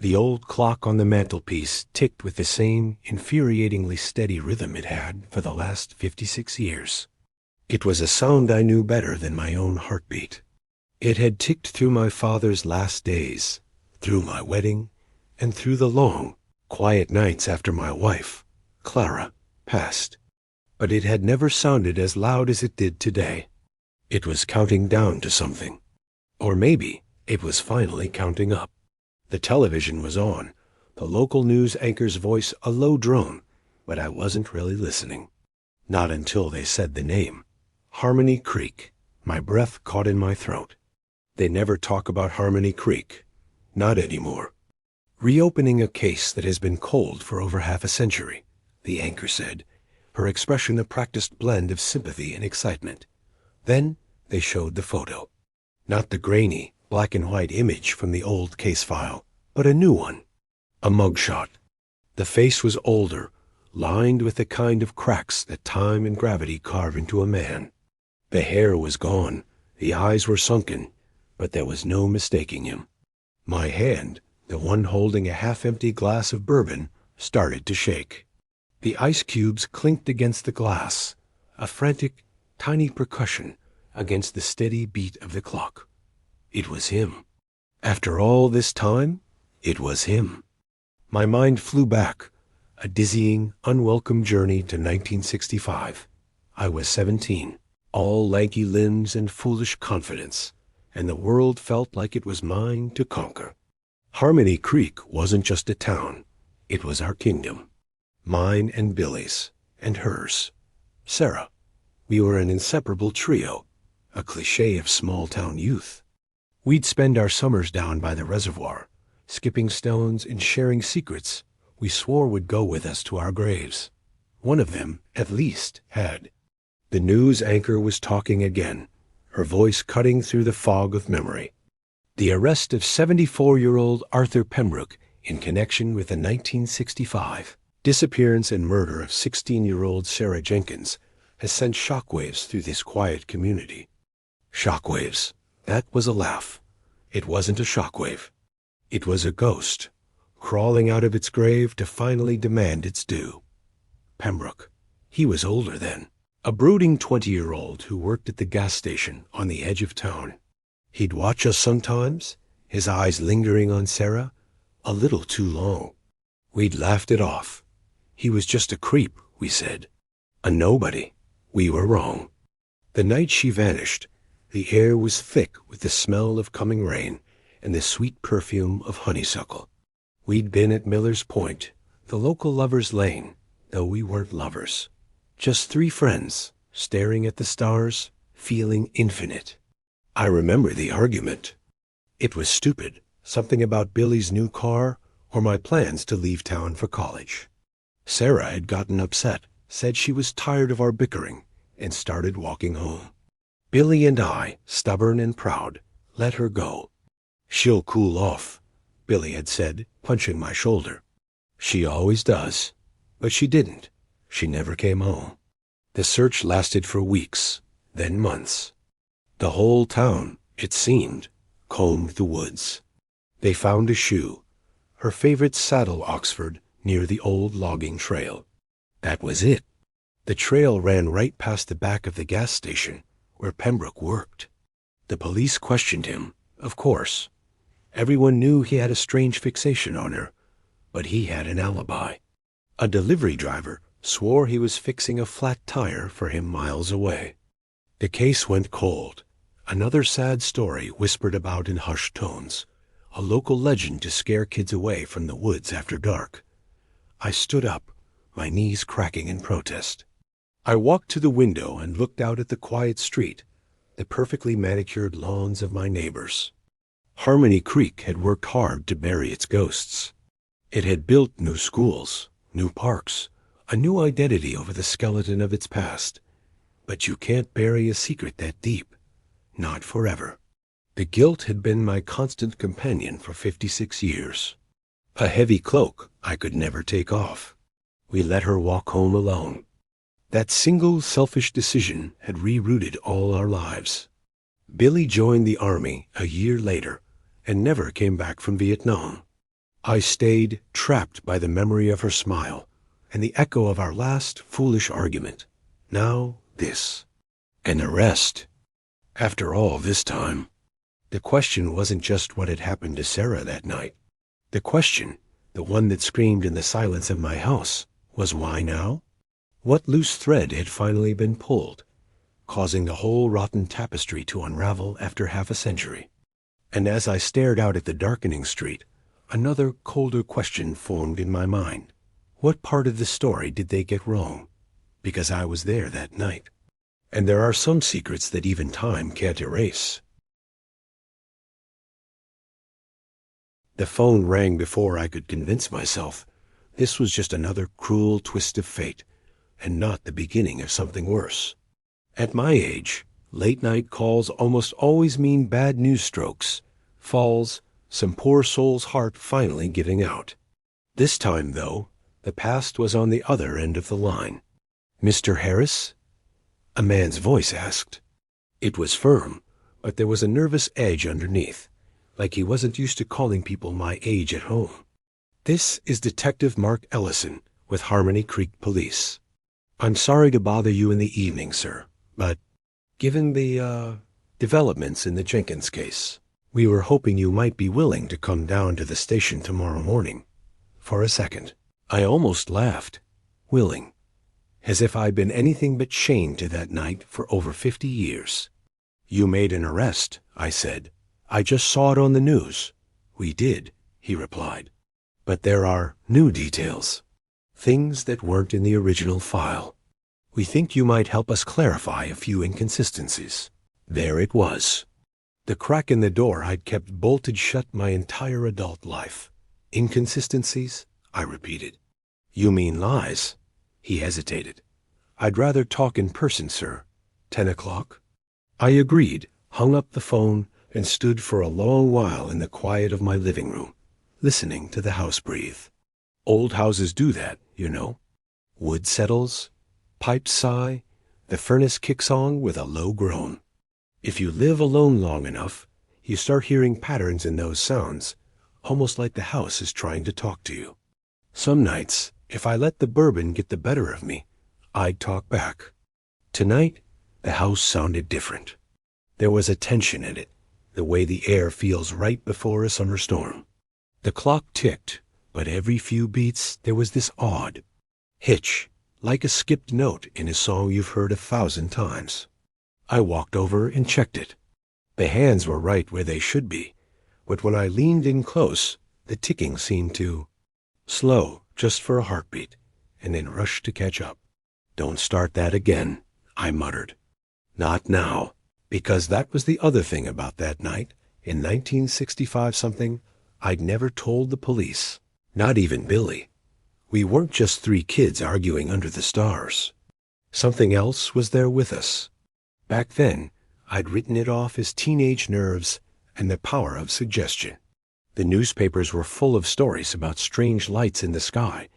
The old clock on the mantelpiece ticked with the same infuriatingly steady rhythm it had for the last 56 years. It was a sound I knew better than my own heartbeat. It had ticked through my father's last days, through my wedding, and through the long, quiet nights after my wife, Clara, passed. But it had never sounded as loud as it did today. It was counting down to something. Or maybe it was finally counting up. The television was on, the local news anchor's voice a low drone, but I wasn't really listening. Not until they said the name. Harmony Creek. My breath caught in my throat. They never talk about Harmony Creek. Not anymore. Reopening a case that has been cold for over half a century, the anchor said, her expression a practiced blend of sympathy and excitement. Then they showed the photo. Not the grainy, black and white image from the old case file, but a new one. A mugshot. The face was older, lined with the kind of cracks that time and gravity carve into a man. The hair was gone, the eyes were sunken, but there was no mistaking him. My hand, the one holding a half-empty glass of bourbon, started to shake. The ice cubes clinked against the glass, a frantic, tiny percussion against the steady beat of the clock. It was him. After all this time, it was him. My mind flew back, a dizzying, unwelcome journey to 1965. I was 17, all lanky limbs and foolish confidence, and the world felt like it was mine to conquer. Harmony Creek wasn't just a town. It was our kingdom. Mine and Billy's, and hers. Sarah. We were an inseparable trio, a cliché of small-town youth. We'd spend our summers down by the reservoir, skipping stones and sharing secrets we swore would go with us to our graves. One of them, at least, had. The news anchor was talking again, her voice cutting through the fog of memory. The arrest of 74-year-old Arthur Pembroke in connection with the 1965 disappearance and murder of 16-year-old Sarah Jenkins has sent shockwaves through this quiet community. Shockwaves. That was a laugh. It wasn't a shockwave. It was a ghost, crawling out of its grave to finally demand its due. Pembroke. He was older then. A brooding 20-year-old who worked at the gas station on the edge of town. He'd watch us sometimes, his eyes lingering on Sarah, a little too long. We'd laughed it off. He was just a creep, we said. A nobody. We were wrong. The night she vanished, the air was thick with the smell of coming rain and the sweet perfume of honeysuckle. We'd been at Miller's Point, the local lovers' lane, though we weren't lovers. Just three friends, staring at the stars, feeling infinite. I remember the argument. It was stupid, something about Billy's new car or my plans to leave town for college. Sarah had gotten upset, said she was tired of our bickering, and started walking home. Billy and I, stubborn and proud, let her go. She'll cool off, Billy had said, punching my shoulder. She always does. But she didn't. She never came home. The search lasted for weeks, then months. The whole town, it seemed, combed the woods. They found a shoe, her favorite saddle Oxford, near the old logging trail. That was it. The trail ran right past the back of the gas station, where Pembroke worked. The police questioned him, of course. Everyone knew he had a strange fixation on her, but he had an alibi. A delivery driver swore he was fixing a flat tire for him miles away. The case went cold. Another sad story whispered about in hushed tones, a local legend to scare kids away from the woods after dark. I stood up, my knees cracking in protest. I walked to the window and looked out at the quiet street, the perfectly manicured lawns of my neighbors. Harmony Creek had worked hard to bury its ghosts. It had built new schools, new parks, a new identity over the skeleton of its past. But you can't bury a secret that deep. Not forever. The guilt had been my constant companion for 56 years. A heavy cloak I could never take off. We let her walk home alone. That single selfish decision had rerouted all our lives. Billy joined the Army a year later and never came back from Vietnam. I stayed trapped by the memory of her smile and the echo of our last foolish argument. Now this. An arrest. After all this time, the question wasn't just what had happened to Sarah that night. The question, the one that screamed in the silence of my house, was why now? What loose thread had finally been pulled, causing the whole rotten tapestry to unravel after half a century? And as I stared out at the darkening street, another colder question formed in my mind. What part of the story did they get wrong? Because I was there that night. And there are some secrets that even time can't erase. The phone rang before I could convince myself this was just another cruel twist of fate, and not the beginning of something worse. At my age, late-night calls almost always mean bad news strokes, falls, some poor soul's heart finally giving out. This time, though, the past was on the other end of the line. "Mr. Harris?" a man's voice asked. It was firm, but there was a nervous edge underneath, like he wasn't used to calling people my age at home. "This is Detective Mark Ellison with Harmony Creek Police. I'm sorry to bother you in the evening, sir, but given the, developments in the Jenkins case, we were hoping you might be willing to come down to the station tomorrow morning." For a second, I almost laughed. Willing. As if I'd been anything but chained to that night for over 50 years. "You made an arrest," I said. "I just saw it on the news." "We did," he replied. "But there are new details. Things that weren't in the original file. We think you might help us clarify a few inconsistencies." There it was. The crack in the door I'd kept bolted shut my entire adult life. "Inconsistencies?" I repeated. "You mean lies?" He hesitated. "I'd rather talk in person, sir. 10 o'clock? I agreed, hung up the phone, and stood for a long while in the quiet of my living room, listening to the house breathe. Old houses do that, you know. Wood settles, pipes sigh, the furnace kicks on with a low groan. If you live alone long enough, you start hearing patterns in those sounds, almost like the house is trying to talk to you. Some nights, if I let the bourbon get the better of me, I'd talk back. Tonight, the house sounded different. There was a tension in it, the way the air feels right before a summer storm. The clock ticked, but every few beats there was this odd hitch, like a skipped note in a song you've heard 1,000 times. I walked over and checked it. The hands were right where they should be, but when I leaned in close, the ticking seemed to slow just for a heartbeat, and then rush to catch up. "Don't start that again," I muttered. "Not now," because that was the other thing about that night, in 1965-something, I'd never told the police, not even Billy. We weren't just 3 kids arguing under the stars. Something else was there with us. Back then, I'd written it off as teenage nerves and the power of suggestion. The newspapers were full of stories about strange lights in the sky,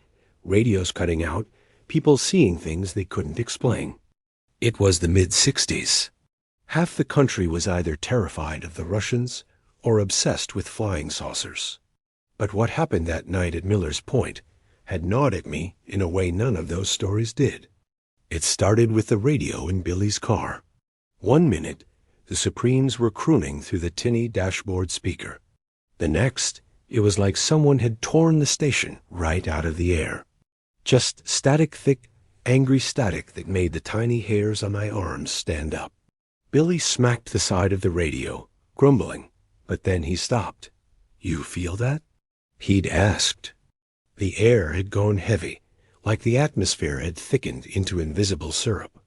radios cutting out, people seeing things they couldn't explain. It was the mid-60s. Half the country was either terrified of the Russians or obsessed with flying saucers. But what happened that night at Miller's Point had gnawed at me in a way none of those stories did. It started with the radio in Billy's car. One minute, the Supremes were crooning through the tinny dashboard speaker. The next, it was like someone had torn the station right out of the air. Just static, thick, angry static that made the tiny hairs on my arms stand up. Billy smacked the side of the radio, grumbling, but then he stopped. "You feel that?" He'd asked. The air had gone heavy, like the atmosphere had thickened into invisible syrup.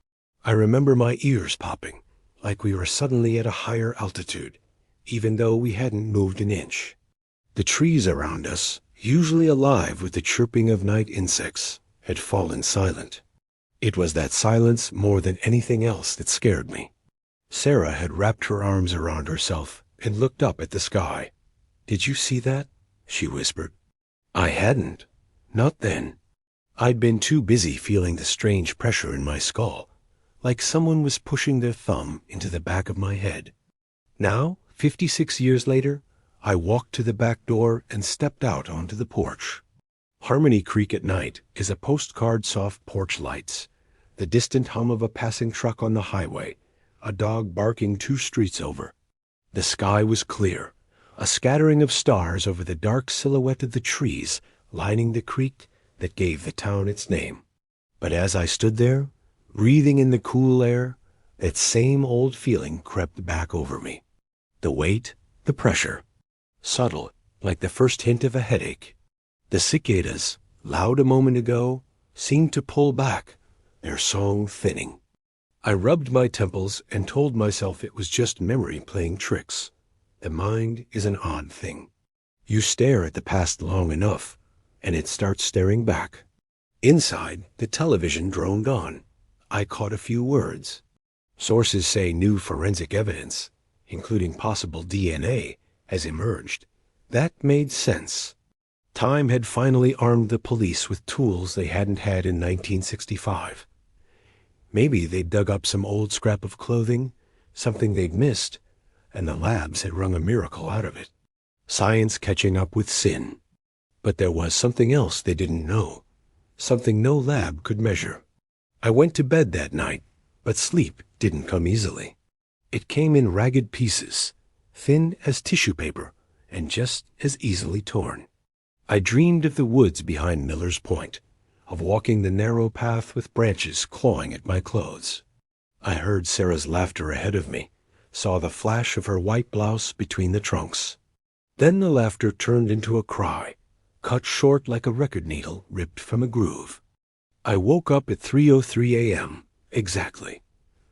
I remember my ears popping, like we were suddenly at a higher altitude, even though we hadn't moved an inch. The trees around us, usually alive with the chirping of night insects, had fallen silent. It was that silence more than anything else that scared me. Sarah had wrapped her arms around herself and looked up at the sky. "Did you see that?" she whispered. I hadn't. Not then. I'd been too busy feeling the strange pressure in my skull, like someone was pushing their thumb into the back of my head. Now, 56 years later, I walked to the back door and stepped out onto the porch. Harmony Creek at night is a postcard soft porch lights, the distant hum of a passing truck on the highway, a dog barking 2 streets over. The sky was clear, a scattering of stars over the dark silhouette of the trees lining the creek that gave the town its name. But as I stood there, breathing in the cool air, that same old feeling crept back over me. The weight, the pressure, subtle, like the first hint of a headache. The cicadas, loud a moment ago, seemed to pull back, their song thinning. I rubbed my temples and told myself it was just memory playing tricks. The mind is an odd thing. You stare at the past long enough, and it starts staring back. Inside, the television droned on. I caught a few words. Sources say new forensic evidence, including possible DNA, has emerged. That made sense. Time had finally armed the police with tools they hadn't had in 1965. Maybe they'd dug up some old scrap of clothing, something they'd missed, and the labs had wrung a miracle out of it. Science catching up with sin. But there was something else they didn't know, something no lab could measure. I went to bed that night, but sleep didn't come easily. It came in ragged pieces, thin as tissue paper, and just as easily torn. I dreamed of the woods behind Miller's Point, of walking the narrow path with branches clawing at my clothes. I heard Sarah's laughter ahead of me, saw the flash of her white blouse between the trunks. Then the laughter turned into a cry, cut short like a record needle ripped from a groove. I woke up at 3:03 a.m., exactly.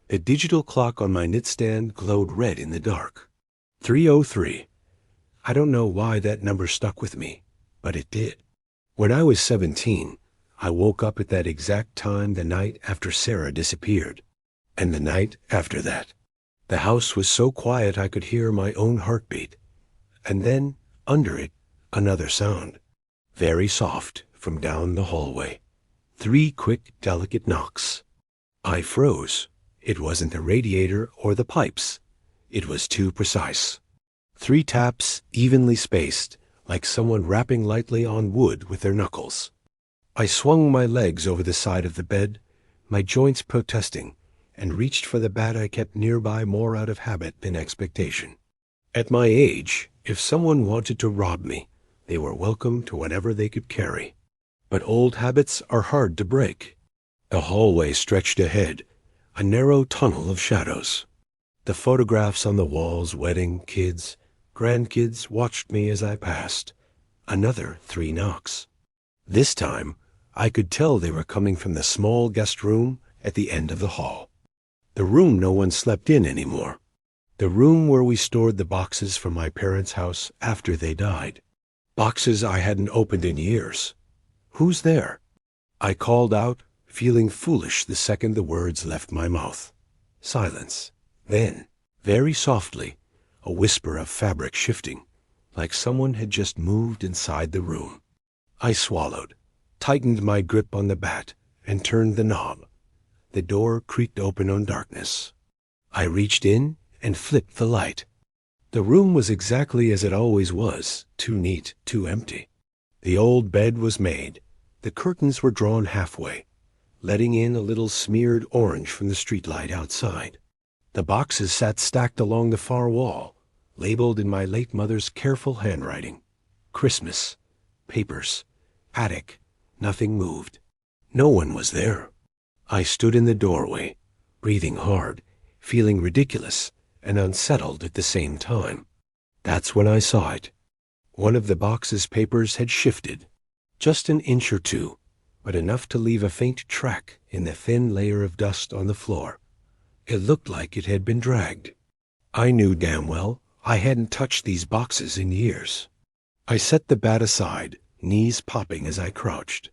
The digital clock on my nightstand glowed red in the dark. 3:03. I don't know why that number stuck with me, but it did. When I was 17, I woke up at that exact time the night after Sarah disappeared, and the night after that. The house was so quiet I could hear my own heartbeat, and then, under it, another sound, very soft, from down the hallway. 3 quick, delicate knocks. I froze. It wasn't the radiator or the pipes. It was too precise. 3 taps, evenly spaced, like someone rapping lightly on wood with their knuckles. I swung my legs over the side of the bed, my joints protesting, and reached for the bat I kept nearby more out of habit than expectation. At my age, if someone wanted to rob me, they were welcome to whatever they could carry. But old habits are hard to break. The hallway stretched ahead, a narrow tunnel of shadows. The photographs on the walls, wedding, kids, grandkids, watched me as I passed. Another 3 knocks. This time, I could tell they were coming from the small guest room at the end of the hall. The room no one slept in anymore. The room where we stored the boxes from my parents' house after they died. Boxes I hadn't opened in years. Who's there? I called out, feeling foolish the second the words left my mouth. Silence. Then, very softly, a whisper of fabric shifting, like someone had just moved inside the room. I swallowed, tightened my grip on the bat, and turned the knob. The door creaked open on darkness. I reached in and flipped the light. The room was exactly as it always was, too neat, too empty. The old bed was made. The curtains were drawn halfway, letting in a little smeared orange from the streetlight outside. The boxes sat stacked along the far wall, labeled in my late mother's careful handwriting. Christmas, papers, attic, nothing moved. No one was there. I stood in the doorway, breathing hard, feeling ridiculous and unsettled at the same time. That's when I saw it. One of the box's papers had shifted, just an inch or two, but enough to leave a faint track in the thin layer of dust on the floor. It looked like it had been dragged. I knew damn well I hadn't touched these boxes in years. I set the bat aside, knees popping as I crouched.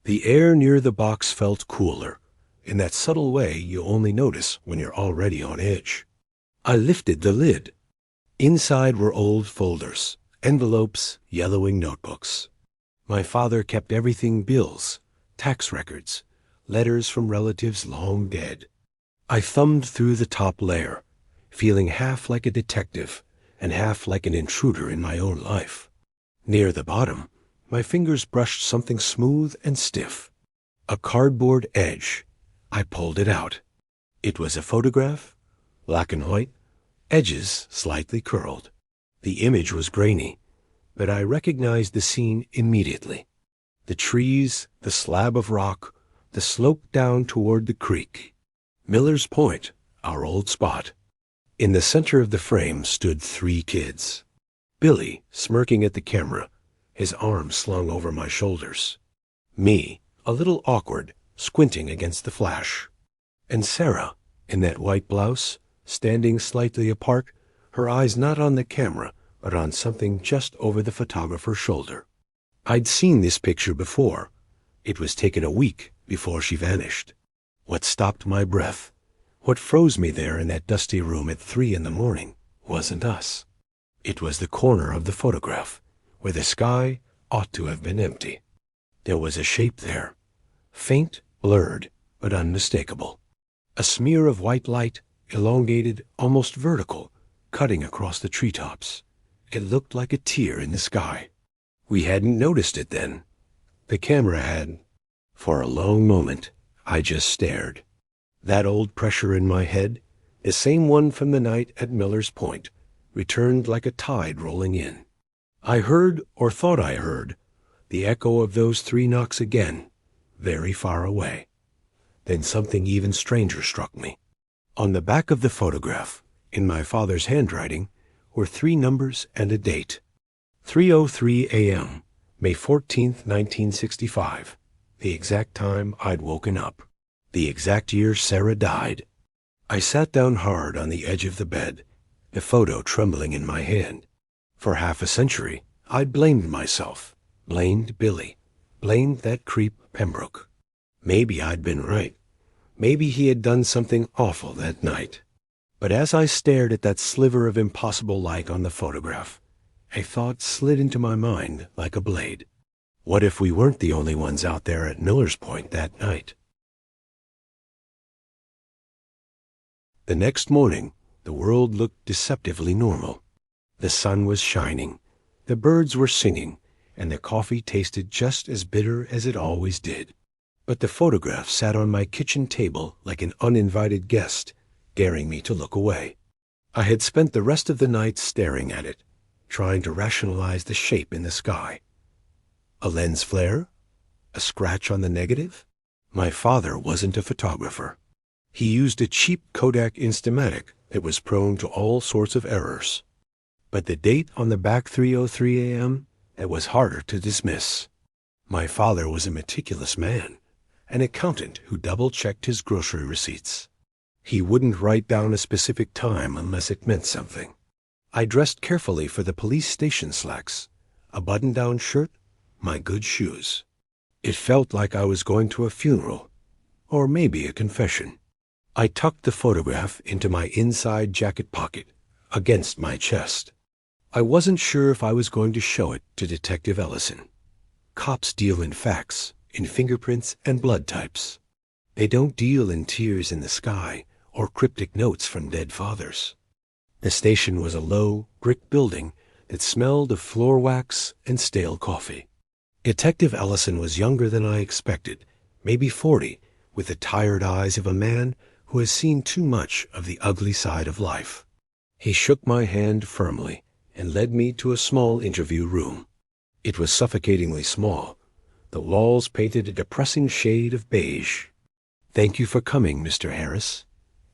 The air near the box felt cooler, in that subtle way you only notice when you're already on edge. I lifted the lid. Inside were old folders, envelopes, yellowing notebooks. My father kept everything: bills, tax records, letters from relatives long dead. I thumbed through the top layer, feeling half like a detective, and half like an intruder in my own life. Near the bottom, my fingers brushed something smooth and stiff. A cardboard edge. I pulled it out. It was a photograph, black and white, edges slightly curled. The image was grainy, but I recognized the scene immediately. The trees, the slab of rock, the slope down toward the creek. Miller's Point, our old spot. In the center of the frame stood 3 kids. Billy, smirking at the camera, his arms slung over my shoulders. Me, a little awkward, squinting against the flash. And Sarah, in that white blouse, standing slightly apart, her eyes not on the camera, but on something just over the photographer's shoulder. I'd seen this picture before. It was taken a week before she vanished. What stopped my breath, what froze me there in that dusty room at 3 a.m, wasn't us. It was the corner of the photograph, where the sky ought to have been empty. There was a shape there, faint, blurred, but unmistakable. A smear of white light, elongated, almost vertical, cutting across the treetops. It looked like a tear in the sky. We hadn't noticed it then. The camera had. For a long moment, I just stared. That old pressure in my head, the same one from the night at Miller's Point, returned like a tide rolling in. I heard, or thought I heard, the echo of those 3 knocks again, very far away. Then something even stranger struck me. On the back of the photograph, in my father's handwriting, were 3 numbers and a date. 3:03 a.m., May 14th, 1965, the exact time I'd woken up, the exact year Sarah died. I sat down hard on the edge of the bed, the photo trembling in my hand. For half a century, I'd blamed myself, blamed Billy, blamed that creep Pembroke. Maybe I'd been right. Maybe he had done something awful that night. But as I stared at that sliver of impossible light on the photograph, a thought slid into my mind like a blade. What if we weren't the only ones out there at Miller's Point that night? The next morning, the world looked deceptively normal. The sun was shining, the birds were singing, and the coffee tasted just as bitter as it always did. But the photograph sat on my kitchen table like an uninvited guest, daring me to look away. I had spent the rest of the night staring at it, trying to rationalize the shape in the sky. A lens flare? A scratch on the negative? My father wasn't a photographer. He used a cheap Kodak Instamatic that was prone to all sorts of errors. But the date on the back 3:03 a.m., it was harder to dismiss. My father was a meticulous man, an accountant who double-checked his grocery receipts. He wouldn't write down a specific time unless it meant something. I dressed carefully for the police station slacks, a button-down shirt, my good shoes. It felt like I was going to a funeral, or maybe a confession. I tucked the photograph into my inside jacket pocket, against my chest. I wasn't sure if I was going to show it to Detective Ellison. Cops deal in facts, in fingerprints and blood types. They don't deal in tears in the sky or cryptic notes from dead fathers. The station was a low, brick building that smelled of floor wax and stale coffee. Detective Ellison was younger than I expected, maybe 40, with the tired eyes of a man who has seen too much of the ugly side of life. He shook my hand firmly and led me to a small interview room. It was suffocatingly small, the walls painted a depressing shade of beige. "Thank you for coming, Mr. Harris,"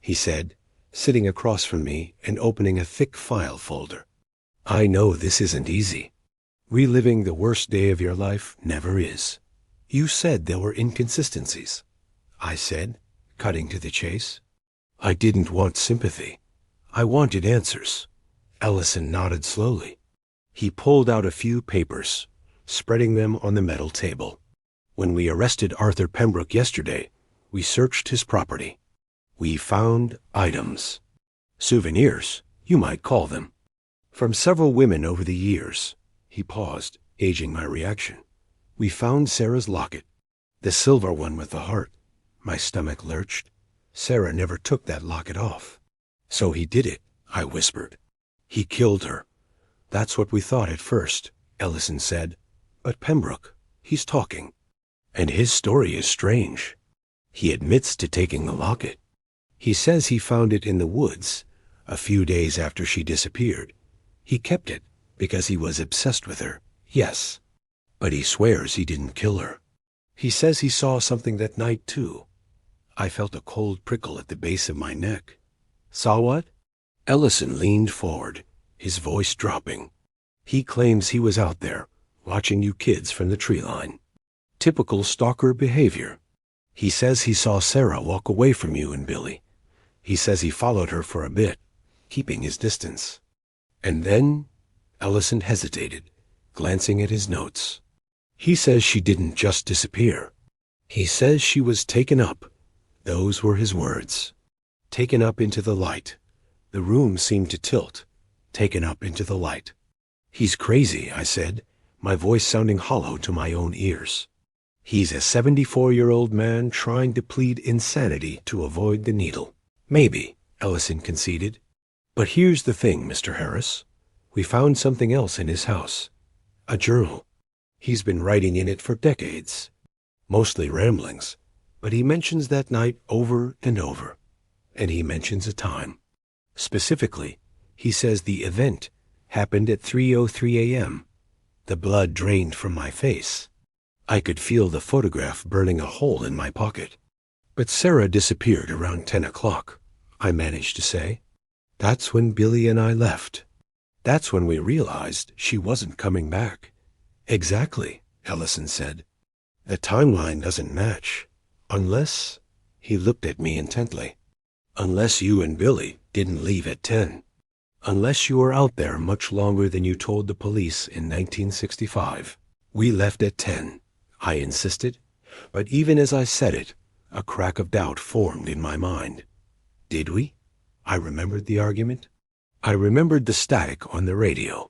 he said, sitting across from me and opening a thick file folder. "I know this isn't easy. Reliving the worst day of your life never is. You said there were inconsistencies," I said, cutting to the chase. I didn't want sympathy. I wanted answers. Ellison nodded slowly. He pulled out a few papers, spreading them on the metal table. "When we arrested Arthur Pembroke yesterday, we searched his property. We found items. Souvenirs, you might call them. From several women over the years." He paused, gauging my reaction. "We found Sarah's locket, the silver one with the heart." My stomach lurched. Sarah never took that locket off. "So he did it," I whispered. He killed her. That's what we thought at first, Ellison said. But Pembroke, he's talking. And his story is strange. He admits to taking the locket. He says he found it in the woods a few days after she disappeared. He kept it because he was obsessed with her, yes. But he swears he didn't kill her. He says he saw something that night, too. I felt a cold prickle at the base of my neck. Saw what? Ellison leaned forward, his voice dropping. He claims he was out there, watching you kids from the tree line. Typical stalker behavior. He says he saw Sarah walk away from you and Billy. He says he followed her for a bit, keeping his distance. And then Ellison hesitated, glancing at his notes. He says she didn't just disappear. He says she was taken up. Those were his words. Taken up into the light. The room seemed to tilt. Taken up into the light. He's crazy, I said, my voice sounding hollow to my own ears. He's a 74-year-old man trying to plead insanity to avoid the needle. Maybe, Ellison conceded. But here's the thing, Mr. Harris. We found something else in his house. A journal. He's been writing in it for decades. Mostly ramblings. But he mentions that night over and over. And he mentions a time. Specifically, he says the event happened at 3:03 a.m. The blood drained from my face. I could feel the photograph burning a hole in my pocket. But Sarah disappeared around 10 o'clock, I managed to say. That's when Billy and I left. That's when we realized she wasn't coming back. Exactly, Ellison said. The timeline doesn't match. Unless, he looked at me intently. Unless you and Billy didn't leave at 10. Unless you were out there much longer than you told the police in 1965. We left at 10, I insisted. But even as I said it, a crack of doubt formed in my mind. Did we? I remembered the argument. I remembered the static on the radio.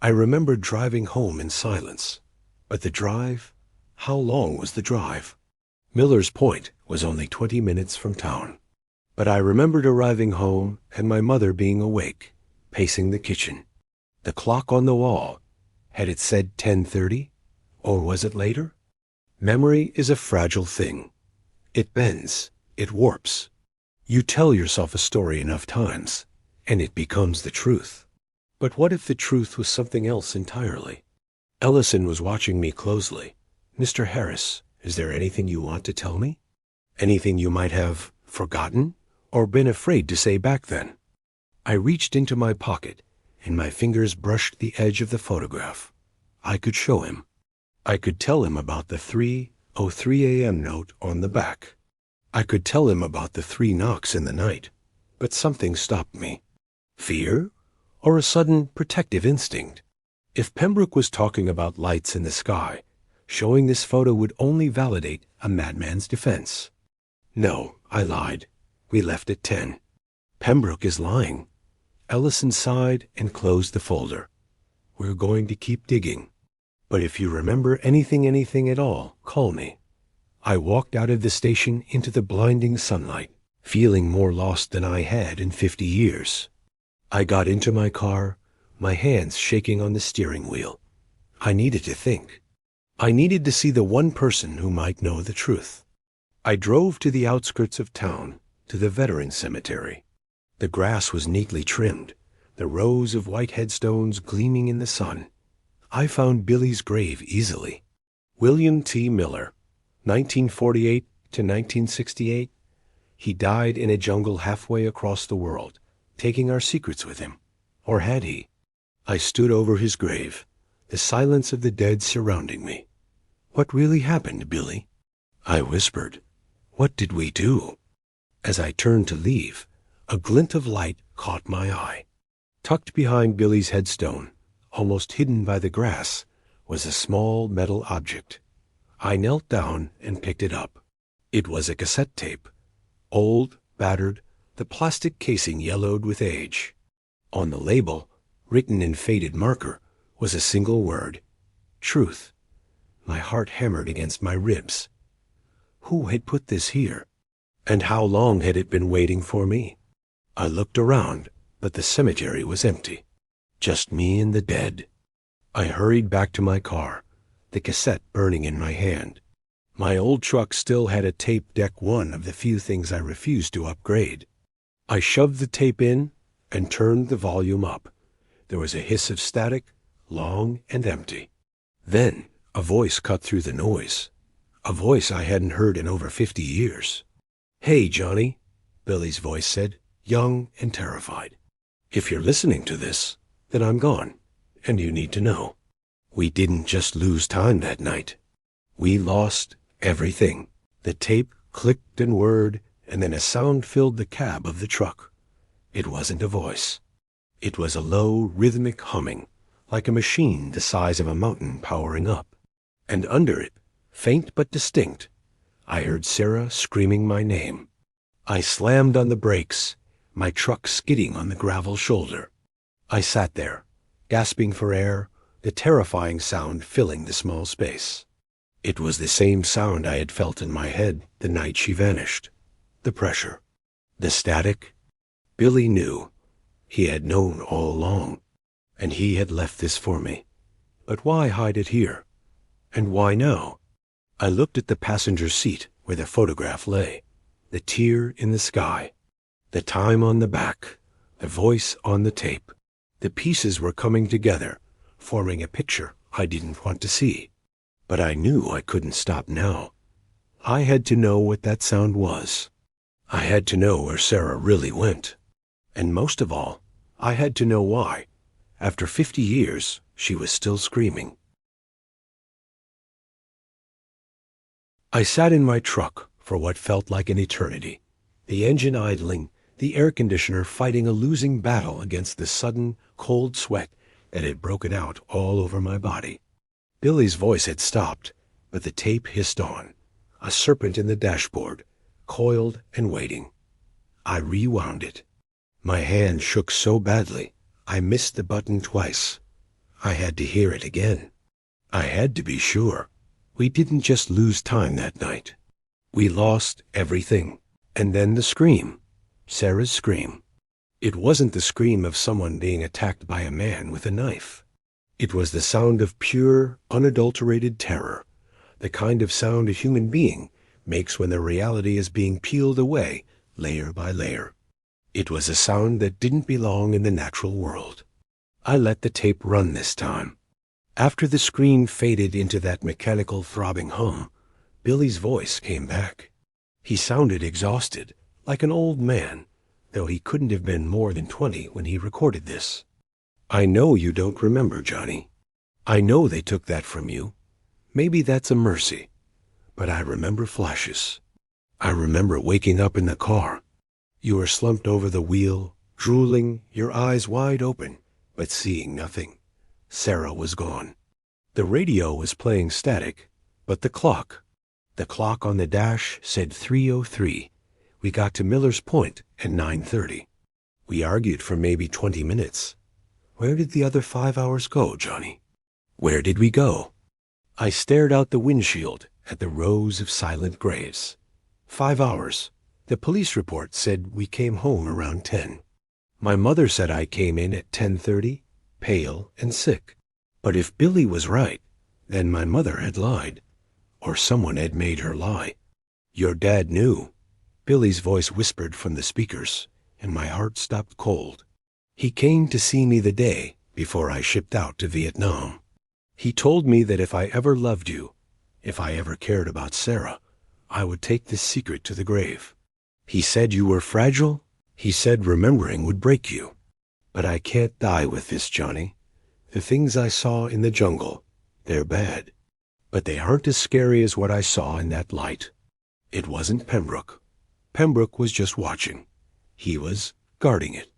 I remembered driving home in silence. But the drive? How long was the drive? Miller's Point was only 20 minutes from town. But I remembered arriving home and my mother being awake, pacing the kitchen. The clock on the wall, had it said 10:30? Or was it later? Memory is a fragile thing. It bends, it warps. You tell yourself a story enough times, and it becomes the truth. But what if the truth was something else entirely? Ellison was watching me closely. Mr. Harris, is there anything you want to tell me? Anything you might have forgotten or been afraid to say back then? I reached into my pocket, and my fingers brushed the edge of the photograph. I could show him. I could tell him about the 3:03 a.m. note on the back. I could tell him about the 3 knocks in the night. But something stopped me. Fear? Or a sudden protective instinct? If Pembroke was talking about lights in the sky, showing this photo would only validate a madman's defense. No, I lied. We left at 10. Pembroke is lying. Ellison sighed and closed the folder. We're going to keep digging. But if you remember anything at all, call me. I walked out of the station into the blinding sunlight, feeling more lost than I had in 50 years. I got into my car, my hands shaking on the steering wheel. I needed to think. I needed to see the one person who might know the truth. I drove to the outskirts of town, to the veteran cemetery. The grass was neatly trimmed, the rows of white headstones gleaming in the sun. I found Billy's grave easily. William T. Miller, 1948 to 1968. He died in a jungle halfway across the world, taking our secrets with him. Or had he? I stood over his grave, the silence of the dead surrounding me. What really happened, Billy? I whispered. What did we do? As I turned to leave, a glint of light caught my eye. Tucked behind Billy's headstone, almost hidden by the grass, was a small metal object. I knelt down and picked it up. It was a cassette tape. Old, battered, the plastic casing yellowed with age. On the label, written in faded marker, was a single word. Truth. My heart hammered against my ribs. Who had put this here? And how long had it been waiting for me? I looked around, but the cemetery was empty. Just me and the dead. I hurried back to my car, the cassette burning in my hand. My old truck still had a tape deck, one of the few things I refused to upgrade. I shoved the tape in and turned the volume up. There was a hiss of static, long and empty. Then a voice cut through the noise, a voice I hadn't heard in over 50 years. "Hey, Johnny," Billy's voice said, young and terrified. "If you're listening to this, then I'm gone, and you need to know. We didn't just lose time that night. We lost everything." The tape clicked and whirred, and then a sound filled the cab of the truck. It wasn't a voice. It was a low, rhythmic humming, like a machine the size of a mountain powering up. And under it, faint but distinct, I heard Sarah screaming my name. I slammed on the brakes, my truck skidding on the gravel shoulder. I sat there, gasping for air, the terrifying sound filling the small space. It was the same sound I had felt in my head the night she vanished. The pressure, the static. Billy knew. He had known all along, and he had left this for me. But why hide it here? And why now? I looked at the passenger seat where the photograph lay, the tear in the sky, the time on the back, the voice on the tape. The pieces were coming together, forming a picture I didn't want to see. But I knew I couldn't stop now. I had to know what that sound was. I had to know where Sarah really went. And most of all, I had to know why, after 50 years, she was still screaming. I sat in my truck for what felt like an eternity, the engine idling, the air conditioner fighting a losing battle against the sudden, cold sweat that had broken out all over my body. Billy's voice had stopped, but the tape hissed on, a serpent in the dashboard, coiled and waiting. I rewound it. My hand shook so badly, I missed the button twice. I had to hear it again. I had to be sure. We didn't just lose time that night. We lost everything. And then the scream. Sarah's scream. It wasn't the scream of someone being attacked by a man with a knife. It was the sound of pure, unadulterated terror, the kind of sound a human being makes when the reality is being peeled away layer by layer. It was a sound that didn't belong in the natural world. I let the tape run this time. After the scream faded into that mechanical throbbing hum, Billy's voice came back. He sounded exhausted, like an old man, though he couldn't have been more than 20 when he recorded this. "I know you don't remember, Johnny. I know they took that from you. Maybe that's a mercy. But I remember flashes. I remember waking up in the car. You were slumped over the wheel, drooling, your eyes wide open, but seeing nothing. Sarah was gone. The radio was playing static, but the clock on the dash said 3:03. We got to Miller's Point at 9:30. We argued for maybe 20 minutes. Where did the other 5 hours go, Johnny? Where did we go?" I stared out the windshield at the rows of silent graves. 5 hours. The police report said we came home around 10. My mother said I came in at 10:30, pale and sick. But if Billy was right, then my mother had lied. Or someone had made her lie. "Your dad knew." Billy's voice whispered from the speakers, and my heart stopped cold. "He came to see me the day before I shipped out to Vietnam. He told me that if I ever loved you, if I ever cared about Sarah, I would take this secret to the grave. He said you were fragile. He said remembering would break you. But I can't die with this, Johnny. The things I saw in the jungle, they're bad. But they aren't as scary as what I saw in that light. It wasn't Pembroke. Pembroke was just watching. He was guarding it.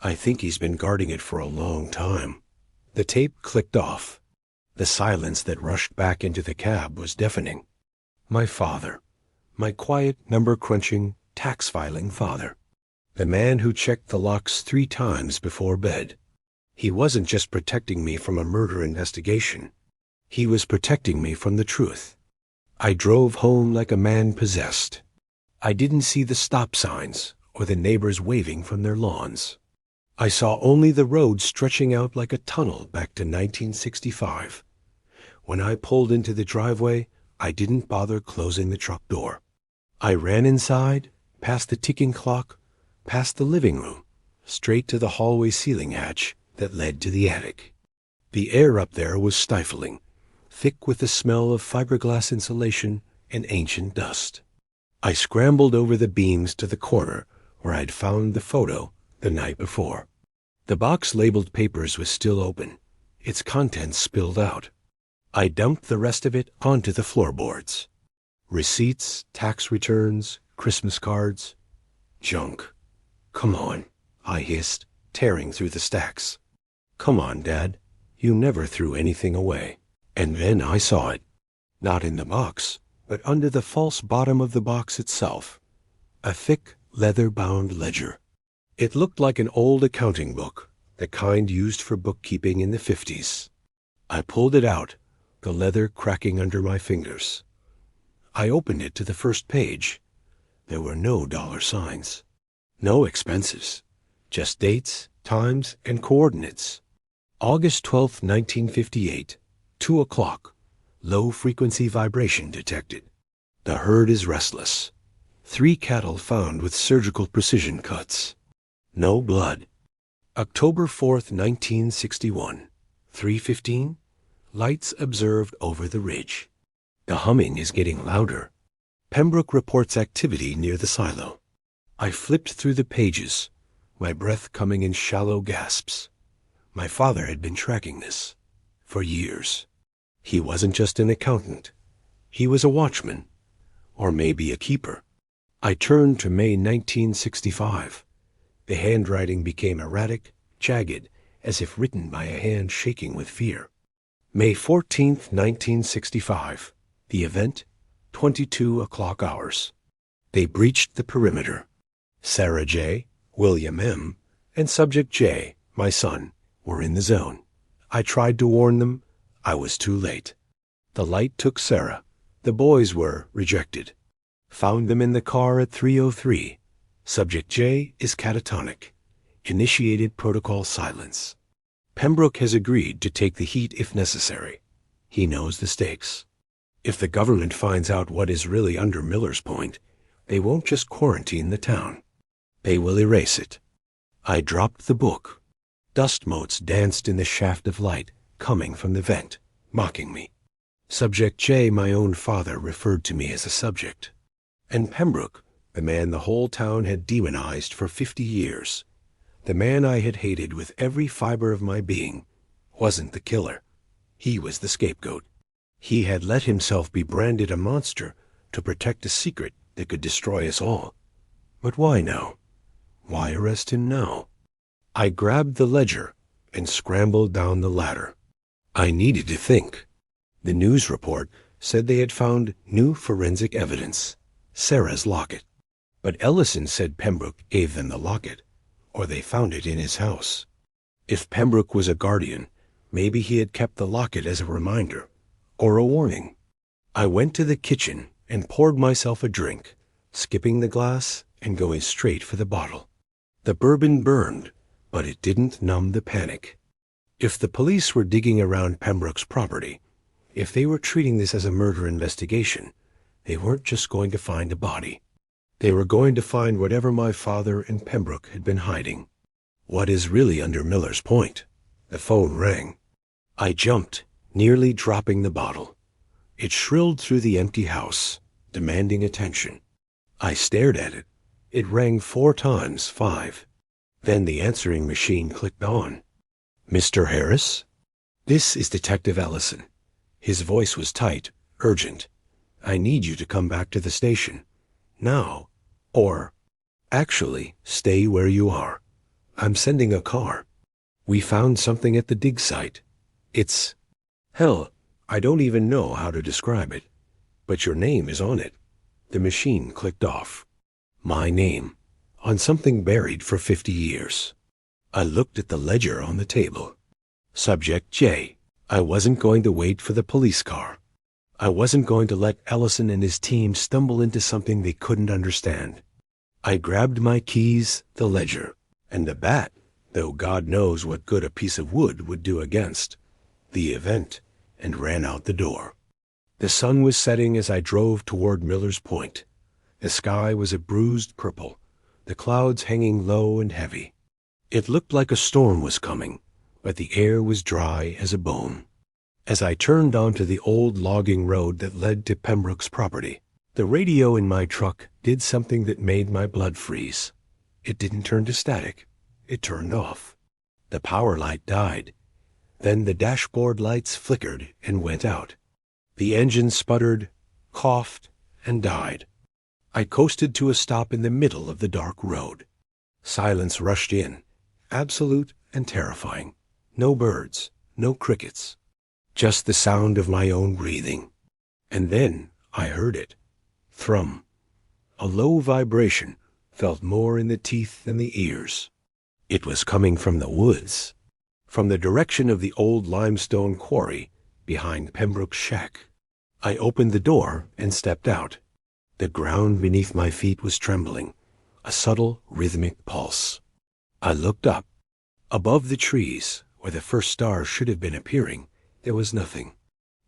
I think he's been guarding it for a long time." The tape clicked off. The silence that rushed back into the cab was deafening. My father. My quiet, number-crunching, tax-filing father. The man who checked the locks 3 times before bed. He wasn't just protecting me from a murder investigation. He was protecting me from the truth. I drove home like a man possessed. I didn't see the stop signs or the neighbors waving from their lawns. I saw only the road stretching out like a tunnel back to 1965. When I pulled into the driveway, I didn't bother closing the truck door. I ran inside, past the ticking clock, past the living room, straight to the hallway ceiling hatch that led to the attic. The air up there was stifling, thick with the smell of fiberglass insulation and ancient dust. I scrambled over the beams to the corner where I'd found the photo the night before. The box labeled papers was still open, its contents spilled out. I dumped the rest of it onto the floorboards. Receipts, tax returns, Christmas cards. Junk. Come on, I hissed, tearing through the stacks. Come on, Dad. You never threw anything away. And then I saw it. Not in the box, but under the false bottom of the box itself. A thick, leather-bound ledger. It looked like an old accounting book, the kind used for bookkeeping in the 50s. I pulled it out, the leather cracking under my fingers. I opened it to the first page. There were no dollar signs. No expenses. Just dates, times, and coordinates. August 12th, 1958, 2 o'clock. Low-frequency vibration detected. The herd is restless. 3 cattle found with surgical precision cuts. No blood. October 4th, 1961, 3:15. Lights observed over the ridge. The humming is getting louder. Pembroke reports activity near the silo. I flipped through the pages, my breath coming in shallow gasps. My father had been tracking this for years. He wasn't just an accountant. He was a watchman, or maybe a keeper. I turned to May 1965. The handwriting became erratic, jagged, as if written by a hand shaking with fear. May 14th, 1965. The event, 22 o'clock hours. They breached the perimeter. Sarah J., William M., and Subject J., my son, were in the zone. I tried to warn them. I was too late. The light took Sarah. The boys were rejected. Found them in the car at 3:03. Subject J is catatonic. Initiated protocol silence. Pembroke has agreed to take the heat if necessary. He knows the stakes. If the government finds out what is really under Miller's Point, they won't just quarantine the town. They will erase it. I dropped the book. Dust motes danced in the shaft of light coming from the vent, mocking me. Subject J, my own father, referred to me as a subject. And Pembroke, the man the whole town had demonized for 50 years, the man I had hated with every fiber of my being, wasn't the killer. He was the scapegoat. He had let himself be branded a monster to protect a secret that could destroy us all. But why now? Why arrest him now? I grabbed the ledger and scrambled down the ladder. I needed to think. The news report said they had found new forensic evidence, Sarah's locket. But Ellison said Pembroke gave them the locket, or they found it in his house. If Pembroke was a guardian, maybe he had kept the locket as a reminder, or a warning. I went to the kitchen and poured myself a drink, skipping the glass and going straight for the bottle. The bourbon burned, but it didn't numb the panic. If the police were digging around Pembroke's property, if they were treating this as a murder investigation, they weren't just going to find a body. They were going to find whatever my father and Pembroke had been hiding. What is really under Miller's Point? The phone rang. I jumped, nearly dropping the bottle. It shrilled through the empty house, demanding attention. I stared at it. It rang 4 times, 5. Then the answering machine clicked on. Mr. Harris? This is Detective Ellison. His voice was tight, urgent. I need you to come back to the station. Now. Or, actually, stay where you are. I'm sending a car. We found something at the dig site. It's... hell, I don't even know how to describe it. But your name is on it. The machine clicked off. My name. On something buried for 50 years. I looked at the ledger on the table. Subject J. I wasn't going to wait for the police car. I wasn't going to let Ellison and his team stumble into something they couldn't understand. I grabbed my keys, the ledger, and the bat though God knows what good a piece of wood would do against the event, and ran out the door. The sun was setting as I drove toward Miller's Point. The sky was a bruised purple, the clouds hanging low and heavy. It looked like a storm was coming, but the air was dry as a bone. As I turned onto the old logging road that led to Pembroke's property, the radio in my truck did something that made my blood freeze. It didn't turn to static. It turned off. The power light died. Then the dashboard lights flickered and went out. The engine sputtered, coughed, and died. I coasted to a stop in the middle of the dark road. Silence rushed in, absolute and terrifying. No birds, no crickets, just the sound of my own breathing. And then I heard it. Thrum. A low vibration felt more in the teeth than the ears. It was coming from the woods, from the direction of the old limestone quarry behind Pembroke's shack. I opened the door and stepped out. The ground beneath my feet was trembling, a subtle rhythmic pulse. I looked up. Above the trees, where the first stars should have been appearing, there was nothing.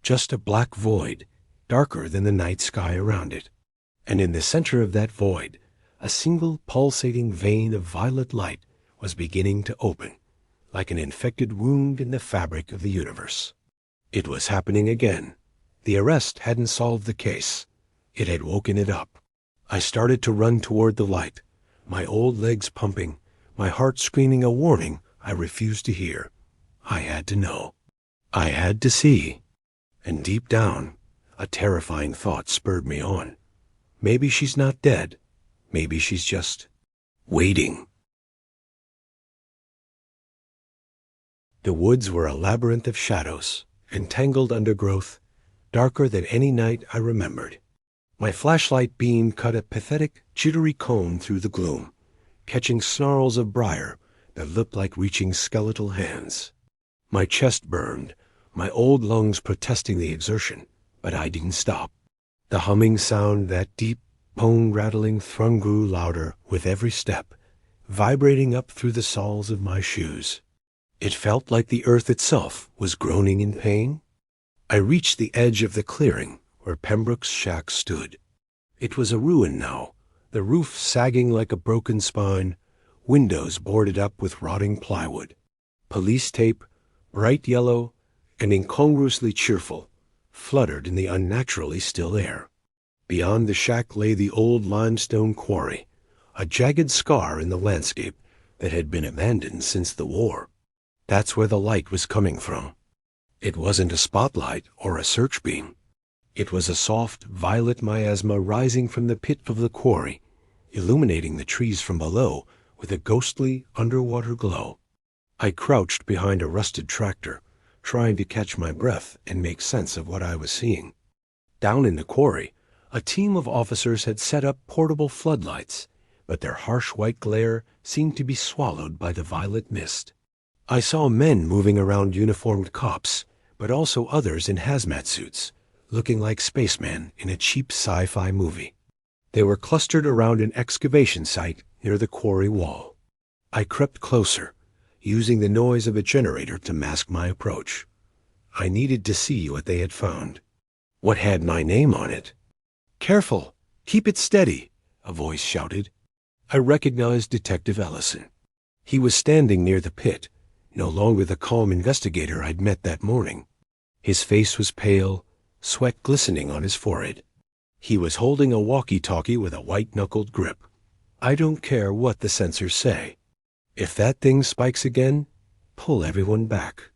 Just a black void, darker than the night sky around it. And in the center of that void, a single pulsating vein of violet light was beginning to open, like an infected wound in the fabric of the universe. It was happening again. The arrest hadn't solved the case. It had woken it up. I started to run toward the light, my old legs pumping, my heart screaming a warning I refused to hear. I had to know. I had to see. And deep down, a terrifying thought spurred me on. Maybe she's not dead. Maybe she's just waiting. The woods were a labyrinth of shadows, entangled undergrowth, darker than any night I remembered. My flashlight beam cut a pathetic, jittery cone through the gloom, catching snarls of briar that looked like reaching skeletal hands. My chest burned, my old lungs protesting the exertion, but I didn't stop. The humming sound, that deep, bone-rattling thrum, grew louder with every step, vibrating up through the soles of my shoes. It felt like the earth itself was groaning in pain. I reached the edge of the clearing where Pembroke's shack stood. It was a ruin now, the roof sagging like a broken spine, windows boarded up with rotting plywood. Police tape, bright yellow and incongruously cheerful, fluttered in the unnaturally still air. Beyond the shack lay the old limestone quarry, a jagged scar in the landscape that had been abandoned since the war. That's where the light was coming from. It wasn't a spotlight or a search beam. It was a soft violet miasma rising from the pit of the quarry, illuminating the trees from below with a ghostly underwater glow. I crouched behind a rusted tractor, trying to catch my breath and make sense of what I was seeing. Down in the quarry, a team of officers had set up portable floodlights, but their harsh white glare seemed to be swallowed by the violet mist. I saw men moving around uniformed cops, but also others in hazmat suits, looking like spacemen in a cheap sci-fi movie. They were clustered around an excavation site near the quarry wall. I crept closer, using the noise of a generator to mask my approach. I needed to see what they had found. What had my name on it? "Careful! Keep it steady!" a voice shouted. I recognized Detective Ellison. He was standing near the pit, no longer the calm investigator I'd met that morning. His face was pale, sweat glistening on his forehead. He was holding a walkie-talkie with a white-knuckled grip. "I don't care what the sensors say. If that thing spikes again, pull everyone back."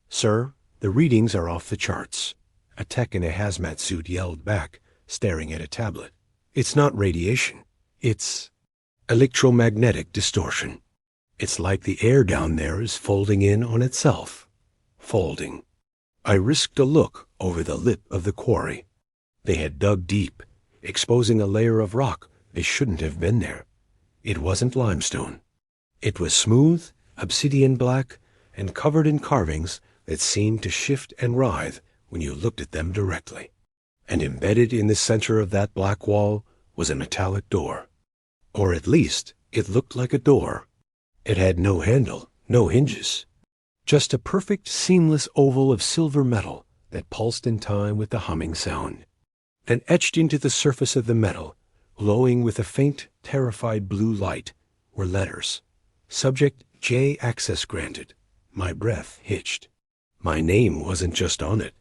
"Sir, the readings are off the charts," a tech in a hazmat suit yelled back, staring at a tablet. "It's not radiation. It's electromagnetic distortion. It's like the air down there is folding in on itself. Folding." I risked a look over the lip of the quarry. They had dug deep, exposing a layer of rock that shouldn't have been there. It wasn't limestone. It was smooth, obsidian black, and covered in carvings that seemed to shift and writhe when you looked at them directly. And embedded in the center of that black wall was a metallic door. Or at least, it looked like a door. It had no handle, No hinges. Just a perfect, seamless oval of silver metal that pulsed in time with the humming sound. Then etched into the surface of the metal, glowing with a faint, terrified blue light, were letters. Subject J, access granted. My breath hitched. My name wasn't just on it.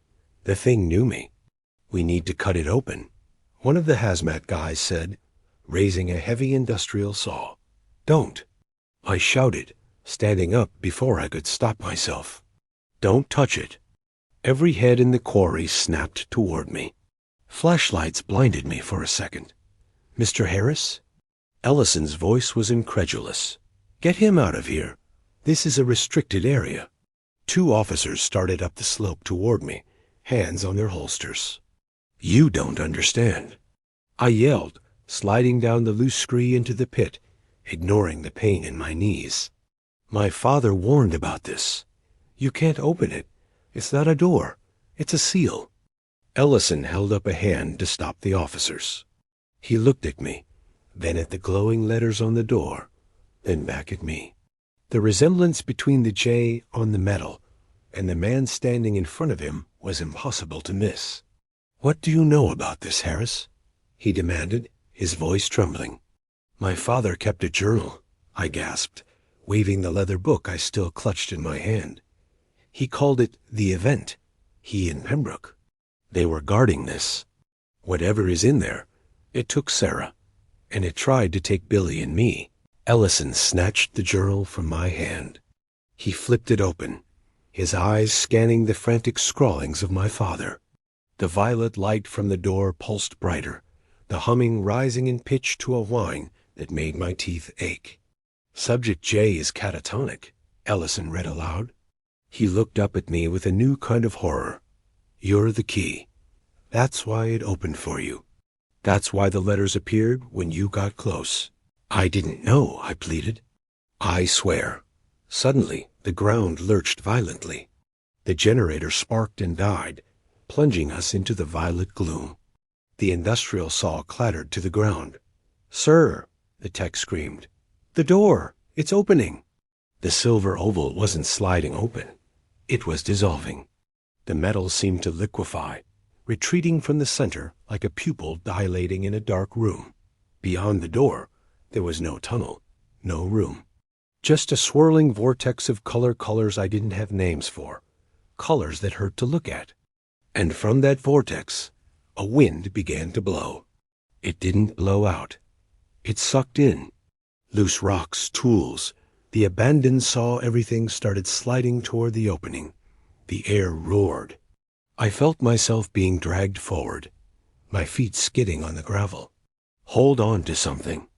The thing knew me. We need to cut it open, one of the hazmat guys said, raising a heavy industrial saw. Don't. I shouted, standing up before I could stop myself. Don't touch it. Every head in the quarry snapped toward me. Flashlights blinded me for a second. Mr. Harris? Ellison's voice was incredulous. Get him out of here. This is a restricted area. 2 officers started up the slope toward me, hands on their holsters. You don't understand. I yelled, sliding down the loose scree into the pit, ignoring the pain in my knees. My father warned about this. You can't open it. It's not a door. It's a seal. Ellison held up a hand to stop the officers. He looked at me, then at the glowing letters on the door, then back at me. The resemblance between the J on the metal and the man standing in front of him was impossible to miss. What do you know about this, Harris? He demanded, his voice trembling. My father kept a journal, I gasped, waving the leather book I still clutched in my hand. He called it The Event, he and Pembroke. They were guarding this. Whatever is in there, it took Sarah, and it tried to take Billy and me. Ellison snatched the journal from my hand. He flipped it open, his eyes scanning the frantic scrawlings of my father. The violet light from the door pulsed brighter, the humming rising in pitch to a whine that made my teeth ache. Subject J is catatonic, Ellison read aloud. He looked up at me with a new kind of horror. You're the key. That's why it opened for you. That's why the letters appeared when you got close. I didn't know, I pleaded. I swear. Suddenly, the ground lurched violently. The generator sparked and died, plunging us into the violet gloom. The industrial saw clattered to the ground. Sir, the tech screamed. The door! It's opening! The silver oval wasn't sliding open. It was dissolving. The metal seemed to liquefy, retreating from the center like a pupil dilating in a dark room. Beyond the door, there was no tunnel, no room. Just a swirling vortex of colors I didn't have names for, colors that hurt to look at. And from that vortex, a wind began to blow. It didn't blow out. It sucked in. Loose rocks, tools, the abandoned saw everything started sliding toward the opening. The air roared. I felt myself being dragged forward, my feet skidding on the gravel. Hold on to something,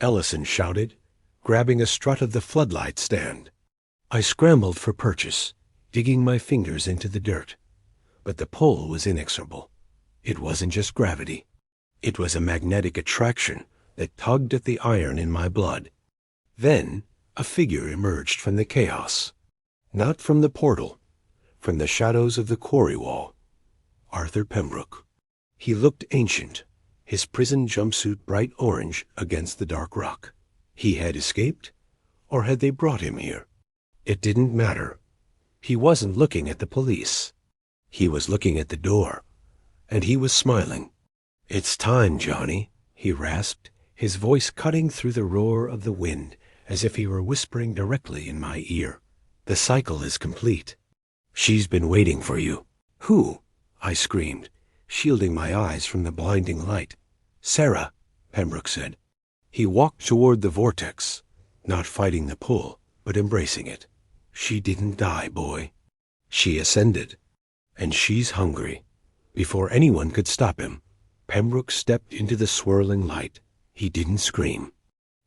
Ellison shouted, grabbing a strut of the floodlight stand. I scrambled for purchase, digging my fingers into the dirt. But the pull was inexorable. It wasn't just gravity. It was a magnetic attraction that tugged at the iron in my blood. Then a figure emerged from the chaos. Not from the portal, from the shadows of the quarry wall. Arthur Pembroke. He looked ancient, his prison jumpsuit bright orange against the dark rock. He had escaped, or had they brought him here? It didn't matter. He wasn't looking at the police. He was looking at the door, and he was smiling. It's time, Johnny, he rasped, his voice cutting through the roar of the wind as if he were whispering directly in my ear. The cycle is complete. She's been waiting for you. Who? I screamed, shielding my eyes from the blinding light. Sarah, Pembroke said. He walked toward the vortex, not fighting the pull, but embracing it. She didn't die, boy. She ascended. And she's hungry. Before anyone could stop him, Pembroke stepped into the swirling light. He didn't scream.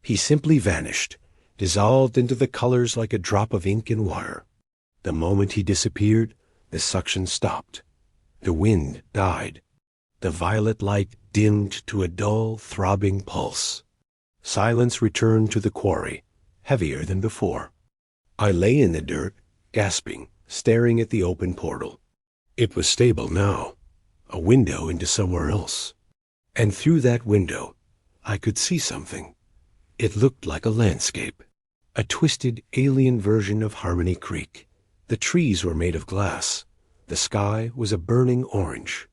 He simply vanished, dissolved into the colors like a drop of ink in water. The moment he disappeared, the suction stopped. The wind died. The violet light dimmed to a dull, throbbing pulse. Silence returned to the quarry, heavier than before. I lay in the dirt, gasping, staring at the open portal. It was stable now, a window into somewhere else. And through that window, I could see something. It looked like a landscape. A twisted alien version of Harmony Creek. The trees were made of glass. The sky was a burning orange.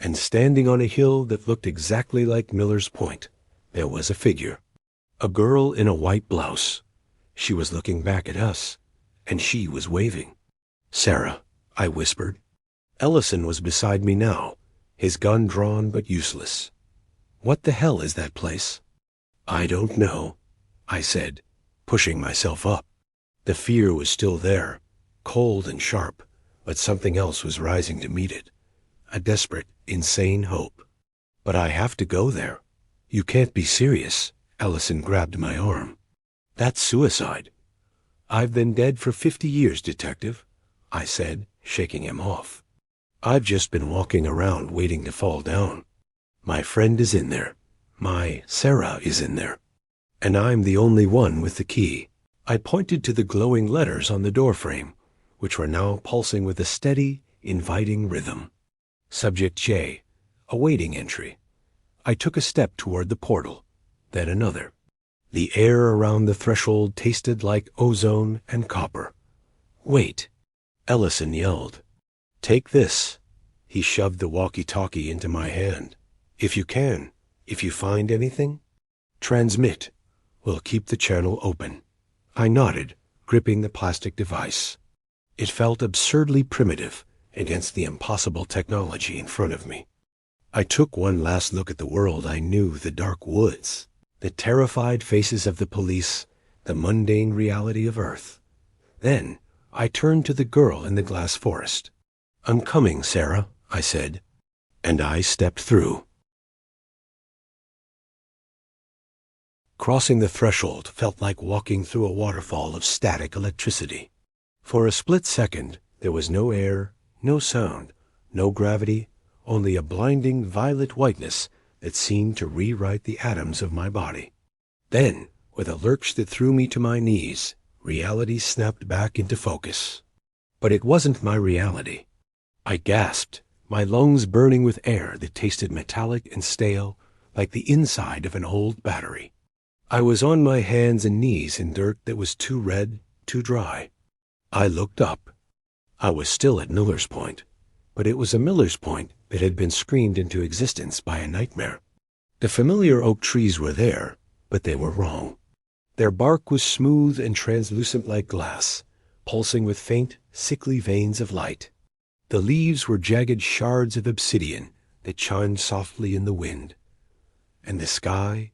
And standing on a hill that looked exactly like Miller's Point, there was a figure. A girl in a white blouse. She was looking back at us, and she was waving. "Sarah," I whispered. Ellison was beside me now, his gun drawn but useless. "What the hell is that place?" "I don't know," I said, pushing myself up. The fear was still there, cold and sharp, but something else was rising to meet it. A desperate, insane hope. "But I have to go there. You can't be serious." Ellison grabbed my arm. "That's suicide." "I've been dead for 50 years, Detective," I said, shaking him off. "I've just been walking around waiting to fall down. My friend is in there. My Sarah is in there. And I'm the only one with the key." I pointed to the glowing letters on the doorframe, which were now pulsing with a steady, inviting rhythm. Subject J, awaiting entry. I took a step toward the portal, then another. The air around the threshold tasted like ozone and copper. "Wait," Ellison yelled. "Take this." He shoved the walkie-talkie into my hand. If you find anything, transmit. We'll keep the channel open." I nodded, gripping the plastic device. It felt absurdly primitive against the impossible technology in front of me. I took one last look at the world I knew, the dark woods, the terrified faces of the police, the mundane reality of Earth. Then I turned to the girl in the glass forest. "I'm coming, Sarah," I said, and I stepped through. Crossing the threshold felt like walking through a waterfall of static electricity. For a split second, there was no air, no sound, no gravity, only a blinding violet whiteness that seemed to rewrite the atoms of my body. Then, with a lurch that threw me to my knees, reality snapped back into focus. But it wasn't my reality. I gasped, my lungs burning with air that tasted metallic and stale, like the inside of an old battery. I was on my hands and knees in dirt that was too red, too dry. I looked up. I was still at Miller's Point, but it was a Miller's Point that had been screamed into existence by a nightmare. The familiar oak trees were there, but they were wrong. Their bark was smooth and translucent like glass, pulsing with faint, sickly veins of light. The leaves were jagged shards of obsidian that chimed softly in the wind. And the sky,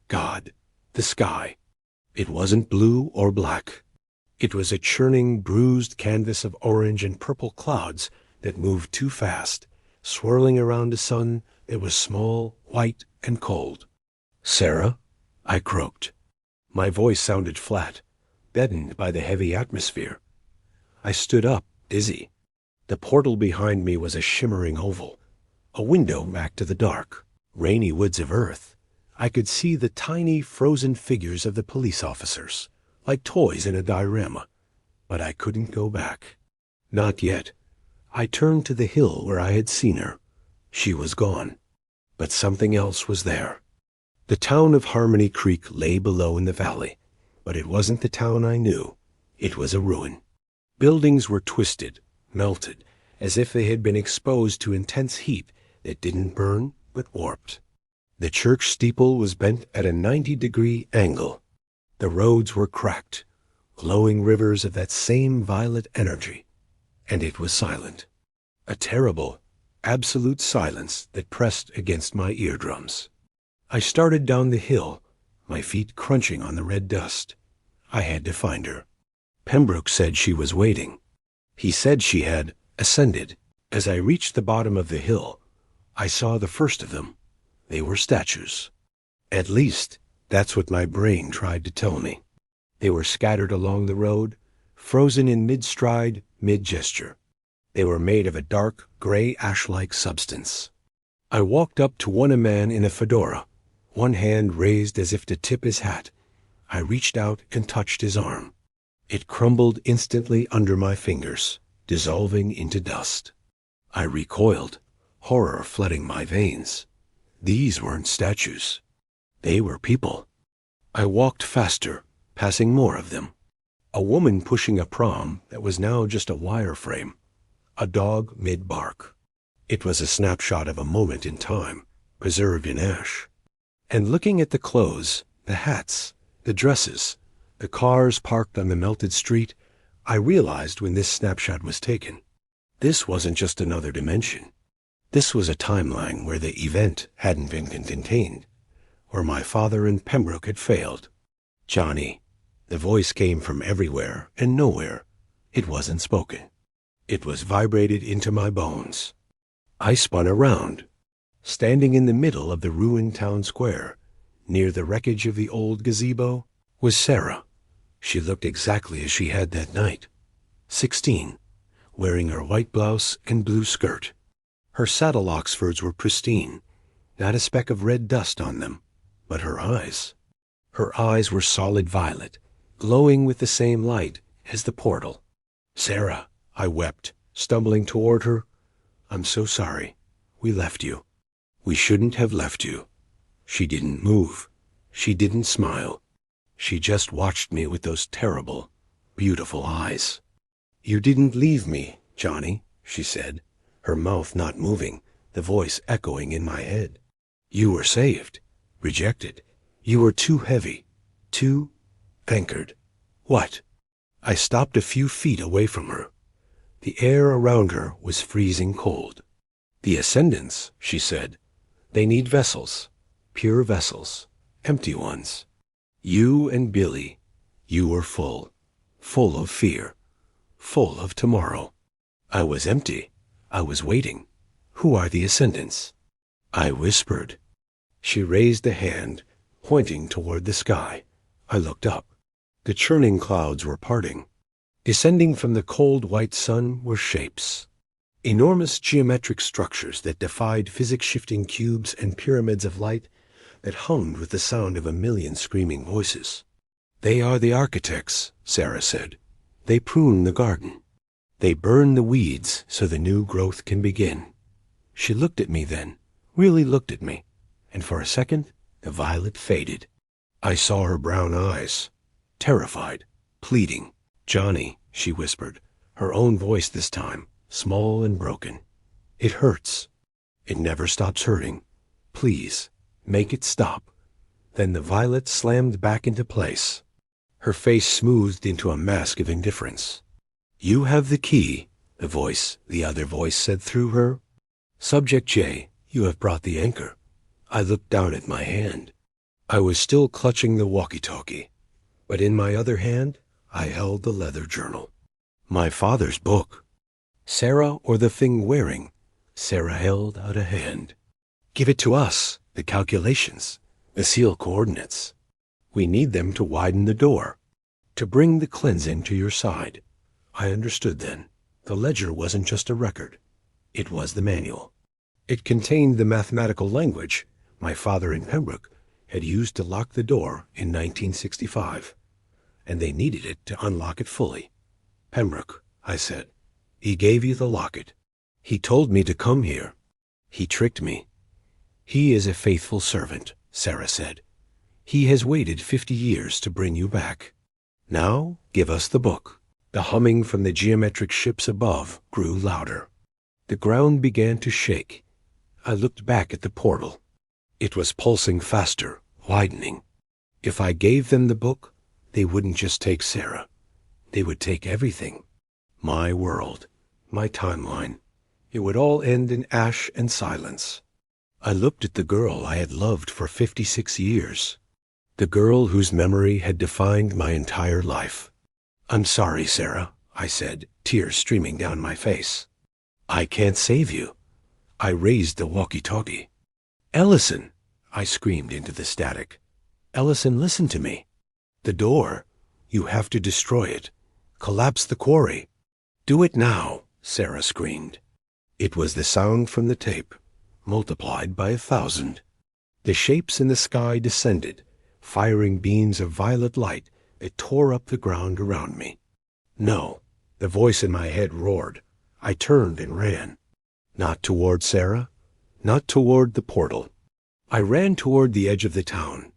God, the sky. It wasn't blue or black. It was a churning, bruised canvas of orange and purple clouds that moved too fast, swirling around a sun that was small, white, and cold. "Sarah?" I croaked. My voice sounded flat, deadened by the heavy atmosphere. I stood up, dizzy. The portal behind me was a shimmering oval, a window back to the dark, rainy woods of Earth. I could see the tiny, frozen figures of the police officers, like toys in a diorama. But I couldn't go back. Not yet. I turned to the hill where I had seen her. She was gone. But something else was there. The town of Harmony Creek lay below in the valley, but it wasn't the town I knew. It was a ruin. Buildings were twisted, melted, as if they had been exposed to intense heat that didn't burn but warped. The church steeple was bent at a 90-degree angle. The roads were cracked, glowing rivers of that same violet energy. And it was silent. A terrible, absolute silence that pressed against my eardrums. I started down the hill, my feet crunching on the red dust. I had to find her. Pembroke said she was waiting. He said she had ascended. As I reached the bottom of the hill, I saw the first of them. They were statues. At least, that's what my brain tried to tell me. They were scattered along the road, frozen in mid-stride, mid-gesture. They were made of a dark, gray ash-like substance. I walked up to a man in a fedora, one hand raised as if to tip his hat. I reached out and touched his arm. It crumbled instantly under my fingers, dissolving into dust. I recoiled, horror flooding my veins. These weren't statues. They were people. I walked faster, passing more of them. A woman pushing a prom that was now just a wire frame. A dog mid-bark. It was a snapshot of a moment in time, preserved in ash. And looking at the clothes, the hats, the dresses, the cars parked on the melted street, I realized when this snapshot was taken, this wasn't just another dimension. This was a timeline where the event hadn't been contained, where my father and Pembroke had failed. Johnny. The voice came from everywhere and nowhere. It wasn't spoken. It was vibrated into my bones. I spun around. Standing in the middle of the ruined town square, near the wreckage of the old gazebo, was Sarah. She looked exactly as she had that night. 16, wearing her white blouse and blue skirt. Her saddle Oxfords were pristine, not a speck of red dust on them, but her eyes. Her eyes were solid violet, glowing with the same light as the portal. "Sarah," I wept, stumbling toward her. "I'm so sorry. We left you. We shouldn't have left you." She didn't move. She didn't smile. She just watched me with those terrible, beautiful eyes. "You didn't leave me, Johnny," she said, her mouth not moving, the voice echoing in my head. "You were saved, rejected. You were too heavy, too anchored." "What?" I stopped a few feet away from her. The air around her was freezing cold. "The ascendants," she said. "They need vessels, pure vessels, empty ones. You and Billy, you were full of fear, full of tomorrow. I was empty. I was waiting. Who are the ascendants?" I whispered. She raised a hand, pointing toward the sky. I looked up. The churning clouds were parting. Descending from the cold white sun were shapes. Enormous geometric structures that defied physics-shifting cubes and pyramids of light that hummed with the sound of a million screaming voices. "They are the architects," Sarah said. "They prune the garden. They burn the weeds so the new growth can begin." She looked at me then, really looked at me, and for a second the violet faded. I saw her brown eyes, terrified, pleading. "Johnny," she whispered, her own voice this time, small and broken. "It hurts. It never stops hurting. Please, make it stop." Then the violet slammed back into place. Her face smoothed into a mask of indifference. "You have the key," the other voice said through her. "Subject J, you have brought the anchor." I looked down at my hand. I was still clutching the walkie-talkie, but in my other hand I held the leather journal. My father's book. "Sarah or the thing wearing?" Sarah held out a hand. "Give it to us, the calculations, the seal coordinates. We need them to widen the door, to bring the cleansing to your side." I understood then. The ledger wasn't just a record. It was the manual. It contained the mathematical language my father and Pembroke had used to lock the door in 1965, and they needed it to unlock it fully. "Pembroke," I said, "he gave you the locket. He told me to come here. He tricked me." "He is a faithful servant," Sarah said. "He has waited 50 years to bring you back. Now give us the book." The humming from the geometric ships above grew louder. The ground began to shake. I looked back at the portal. It was pulsing faster, widening. If I gave them the book, they wouldn't just take Sarah. They would take everything. My world, my timeline. It would all end in ash and silence. I looked at the girl I had loved for 56 years. The girl whose memory had defined my entire life. "I'm sorry, Sarah," I said, tears streaming down my face. "I can't save you." I raised the walkie-talkie. "Ellison!" I screamed into the static. "Ellison, listen to me. The door. You have to destroy it. Collapse the quarry." "Do it now," Sarah screamed. It was the sound from the tape, multiplied by 1,000. The shapes in the sky descended, firing beams of violet light that tore up the ground around me. "No," the voice in my head roared. I turned and ran. Not toward Sarah, not toward the portal. I ran toward the edge of the town,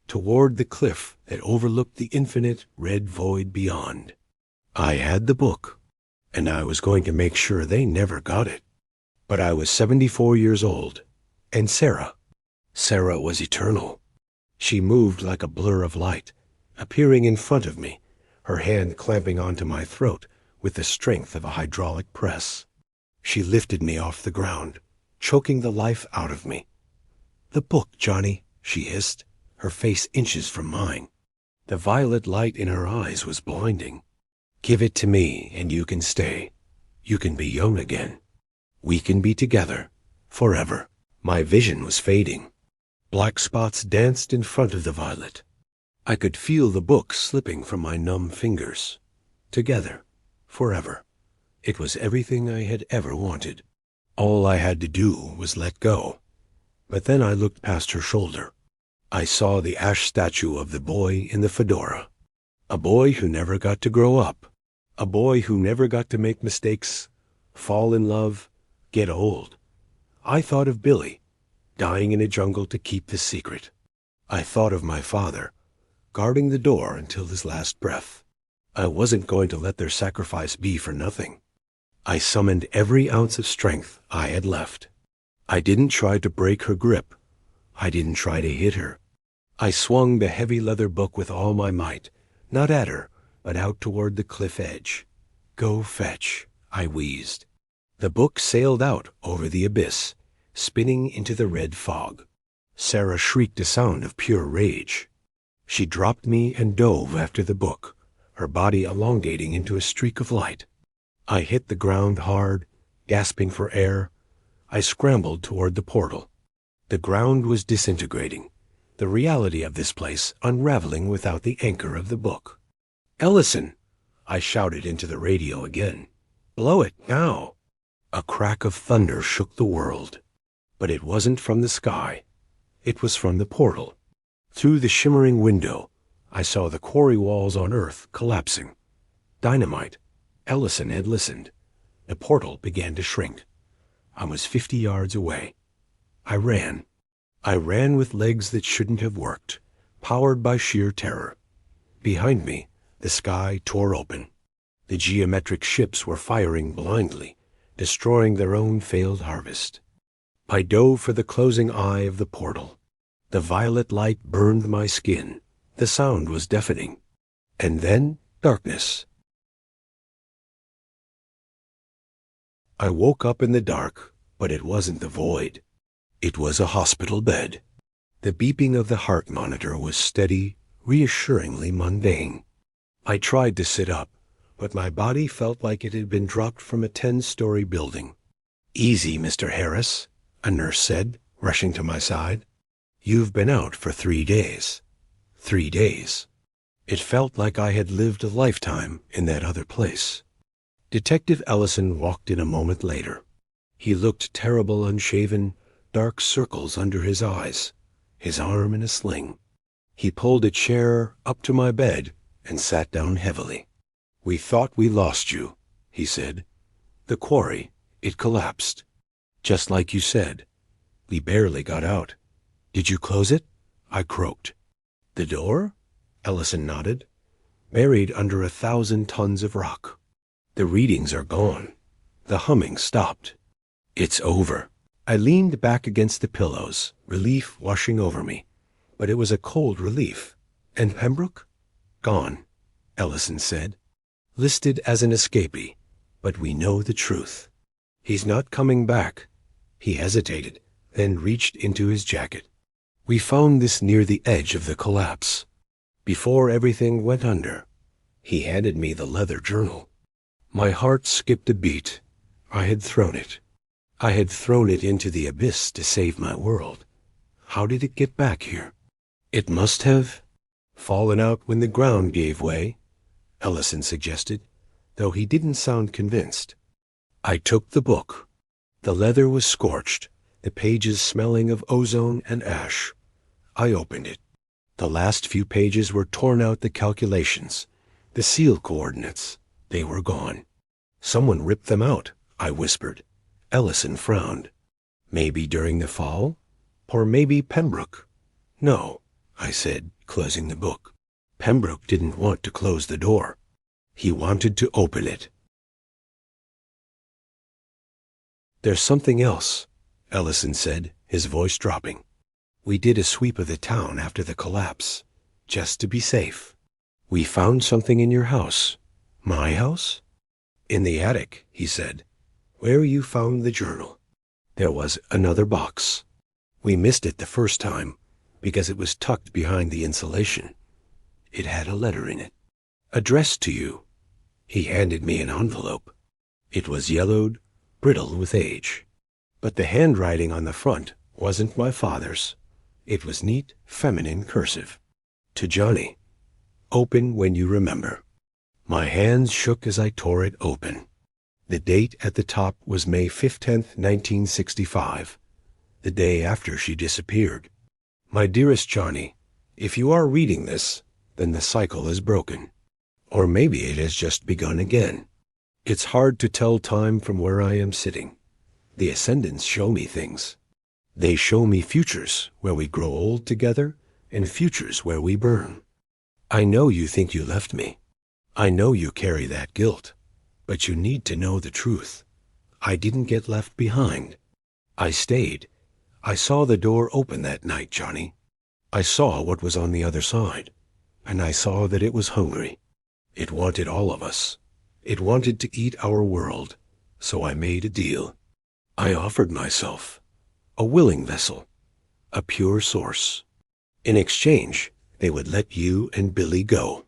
toward the cliff that overlooked the infinite red void beyond. I had the book, and I was going to make sure they never got it. But I was 74 years old, and Sarah was eternal. She moved like a blur of light, appearing in front of me, her hand clamping onto my throat with the strength of a hydraulic press. She lifted me off the ground, choking the life out of me. "The book, Johnny," she hissed, her face inches from mine. The violet light in her eyes was blinding. "Give it to me, and you can stay. You can be young again. We can be together, forever." My vision was fading. Black spots danced in front of the violet. I could feel the book slipping from my numb fingers. Together, forever. It was everything I had ever wanted. All I had to do was let go. But then I looked past her shoulder. I saw the ash statue of the boy in the fedora. A boy who never got to grow up. A boy who never got to make mistakes, fall in love, get old. I thought of Billy, dying in a jungle to keep the secret. I thought of my father, guarding the door until his last breath. I wasn't going to let their sacrifice be for nothing. I summoned every ounce of strength I had left. I didn't try to break her grip. I didn't try to hit her. I swung the heavy leather book with all my might, not at her, but out toward the cliff edge. "Go fetch," I wheezed. The book sailed out over the abyss, spinning into the red fog. Sarah shrieked a sound of pure rage. She dropped me and dove after the book, her body elongating into a streak of light. I hit the ground hard, gasping for air. I scrambled toward the portal. The ground was disintegrating, the reality of this place unraveling without the anchor of the book. "Ellison!" I shouted into the radio again. "Blow it, now!" A crack of thunder shook the world. But it wasn't from the sky. It was from the portal. Through the shimmering window, I saw the quarry walls on Earth collapsing. Dynamite. Ellison had listened. The portal began to shrink. I was 50 yards away. I ran. I ran with legs that shouldn't have worked, powered by sheer terror. Behind me, the sky tore open. The geometric ships were firing blindly, destroying their own failed harvest. I dove for the closing eye of the portal. The violet light burned my skin. The sound was deafening. And then darkness. I woke up in the dark, but it wasn't the void. It was a hospital bed. The beeping of the heart monitor was steady, reassuringly mundane. I tried to sit up, but my body felt like it had been dropped from a 10-story building. "Easy, Mr. Harris," a nurse said, rushing to my side. "You've been out for 3 days. 3 days." It felt like I had lived a lifetime in that other place. Detective Ellison walked in a moment later. He looked terrible, unshaven, dark circles under his eyes, his arm in a sling. He pulled a chair up to my bed and sat down heavily. "We thought we lost you," he said. "The quarry, it collapsed. Just like you said. We barely got out. Did you close it?" I croaked. "The door?" Ellison nodded. "Buried under 1,000 tons of rock. The readings are gone. The humming stopped. It's over." I leaned back against the pillows, relief washing over me. But it was a cold relief. "And Pembroke?" "Gone," Ellison said. "Listed as an escapee, but we know the truth. He's not coming back." He hesitated, then reached into his jacket. "We found this near the edge of the collapse. Before everything went under." He handed me the leather journal. My heart skipped a beat. I had thrown it. I had thrown it into the abyss to save my world. How did it get back here? "It must have fallen out when the ground gave way," Ellison suggested, though he didn't sound convinced. I took the book. The leather was scorched, the pages smelling of ozone and ash. I opened it. The last few pages were torn out, the calculations, the seal coordinates. They were gone. "Someone ripped them out," I whispered. Ellison frowned. "Maybe during the fall? Or maybe Pembroke?" "No," I said, closing the book. Pembroke didn't want to close the door. He wanted to open it. "There's something else," Ellison said, his voice dropping. "We did a sweep of the town after the collapse, just to be safe. We found something in your house." "My house?" "In the attic," he said, "where you found the journal. There was another box. We missed it the first time because it was tucked behind the insulation. It had a letter in it, addressed to you." He handed me an envelope. It was yellowed, brittle with age. But the handwriting on the front wasn't my father's. It was neat, feminine cursive. "To Johnny. Open when you remember." My hands shook as I tore it open. The date at the top was May 15th, 1965, the day after she disappeared. "My dearest Johnny, if you are reading this, then the cycle is broken. Or maybe it has just begun again. It's hard to tell time from where I am sitting. The ascendants show me things. They show me futures where we grow old together and futures where we burn. I know you think you left me. I know you carry that guilt. But you need to know the truth. I didn't get left behind. I stayed. I saw the door open that night, Johnny. I saw what was on the other side, and I saw that it was hungry. It wanted all of us. It wanted to eat our world, so I made a deal. I offered myself, a willing vessel, a pure source. In exchange, they would let you and Billy go.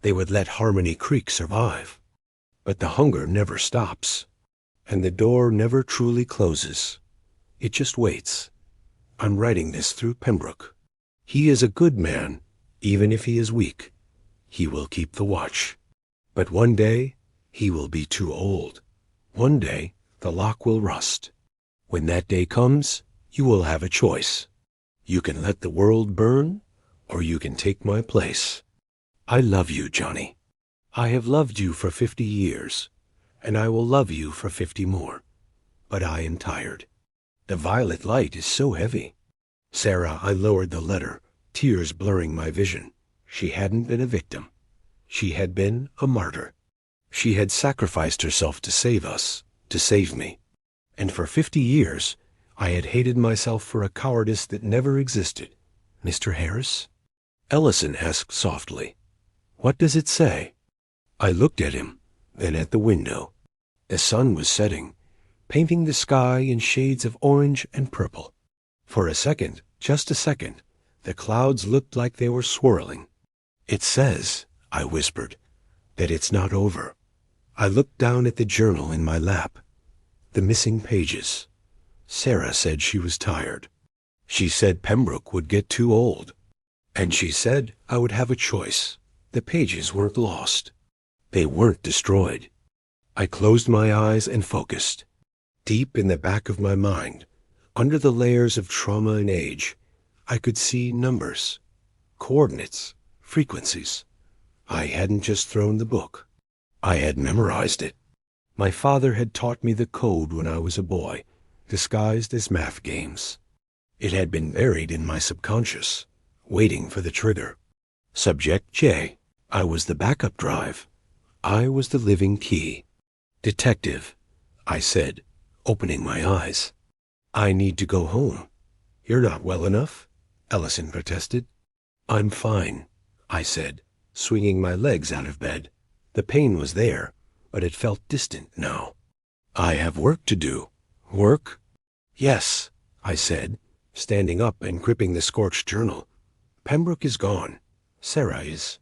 They would let Harmony Creek survive. But the hunger never stops, and the door never truly closes. It just waits. I'm writing this through Pembroke. He is a good man, even if he is weak. He will keep the watch. But one day, he will be too old. One day, the lock will rust. When that day comes, you will have a choice. You can let the world burn, or you can take my place. I love you, Johnny. I have loved you for 50 years, and I will love you for 50 more. But I am tired. The violet light is so heavy. Sarah, I lowered the letter, tears blurring my vision. She hadn't been a victim. She had been a martyr. She had sacrificed herself to save us, to save me. And for 50 years, I had hated myself for a cowardice that never existed. "Mr. Harris?" Ellison asked softly. "What does it say?" I looked at him, then at the window. The sun was setting, painting the sky in shades of orange and purple. For a second, just a second, the clouds looked like they were swirling. "It says," I whispered, "that it's not over." I looked down at the journal in my lap. The missing pages. Sarah said she was tired. She said Pembroke would get too old. And she said I would have a choice. The pages weren't lost. They weren't destroyed. I closed my eyes and focused. Deep in the back of my mind, under the layers of trauma and age, I could see numbers, coordinates, frequencies. I hadn't just thrown the book. I had memorized it. My father had taught me the code when I was a boy, disguised as math games. It had been buried in my subconscious, waiting for the trigger. Subject J. I was the backup drive. I was the living key. "Detective," I said, opening my eyes. "I need to go home." "You're not well enough," Ellison protested. "I'm fine," I said, swinging my legs out of bed. The pain was there, but it felt distant now. "I have work to do." "Work?" "Yes," I said, standing up and gripping the scorched journal. "Pembroke is gone. Sarah is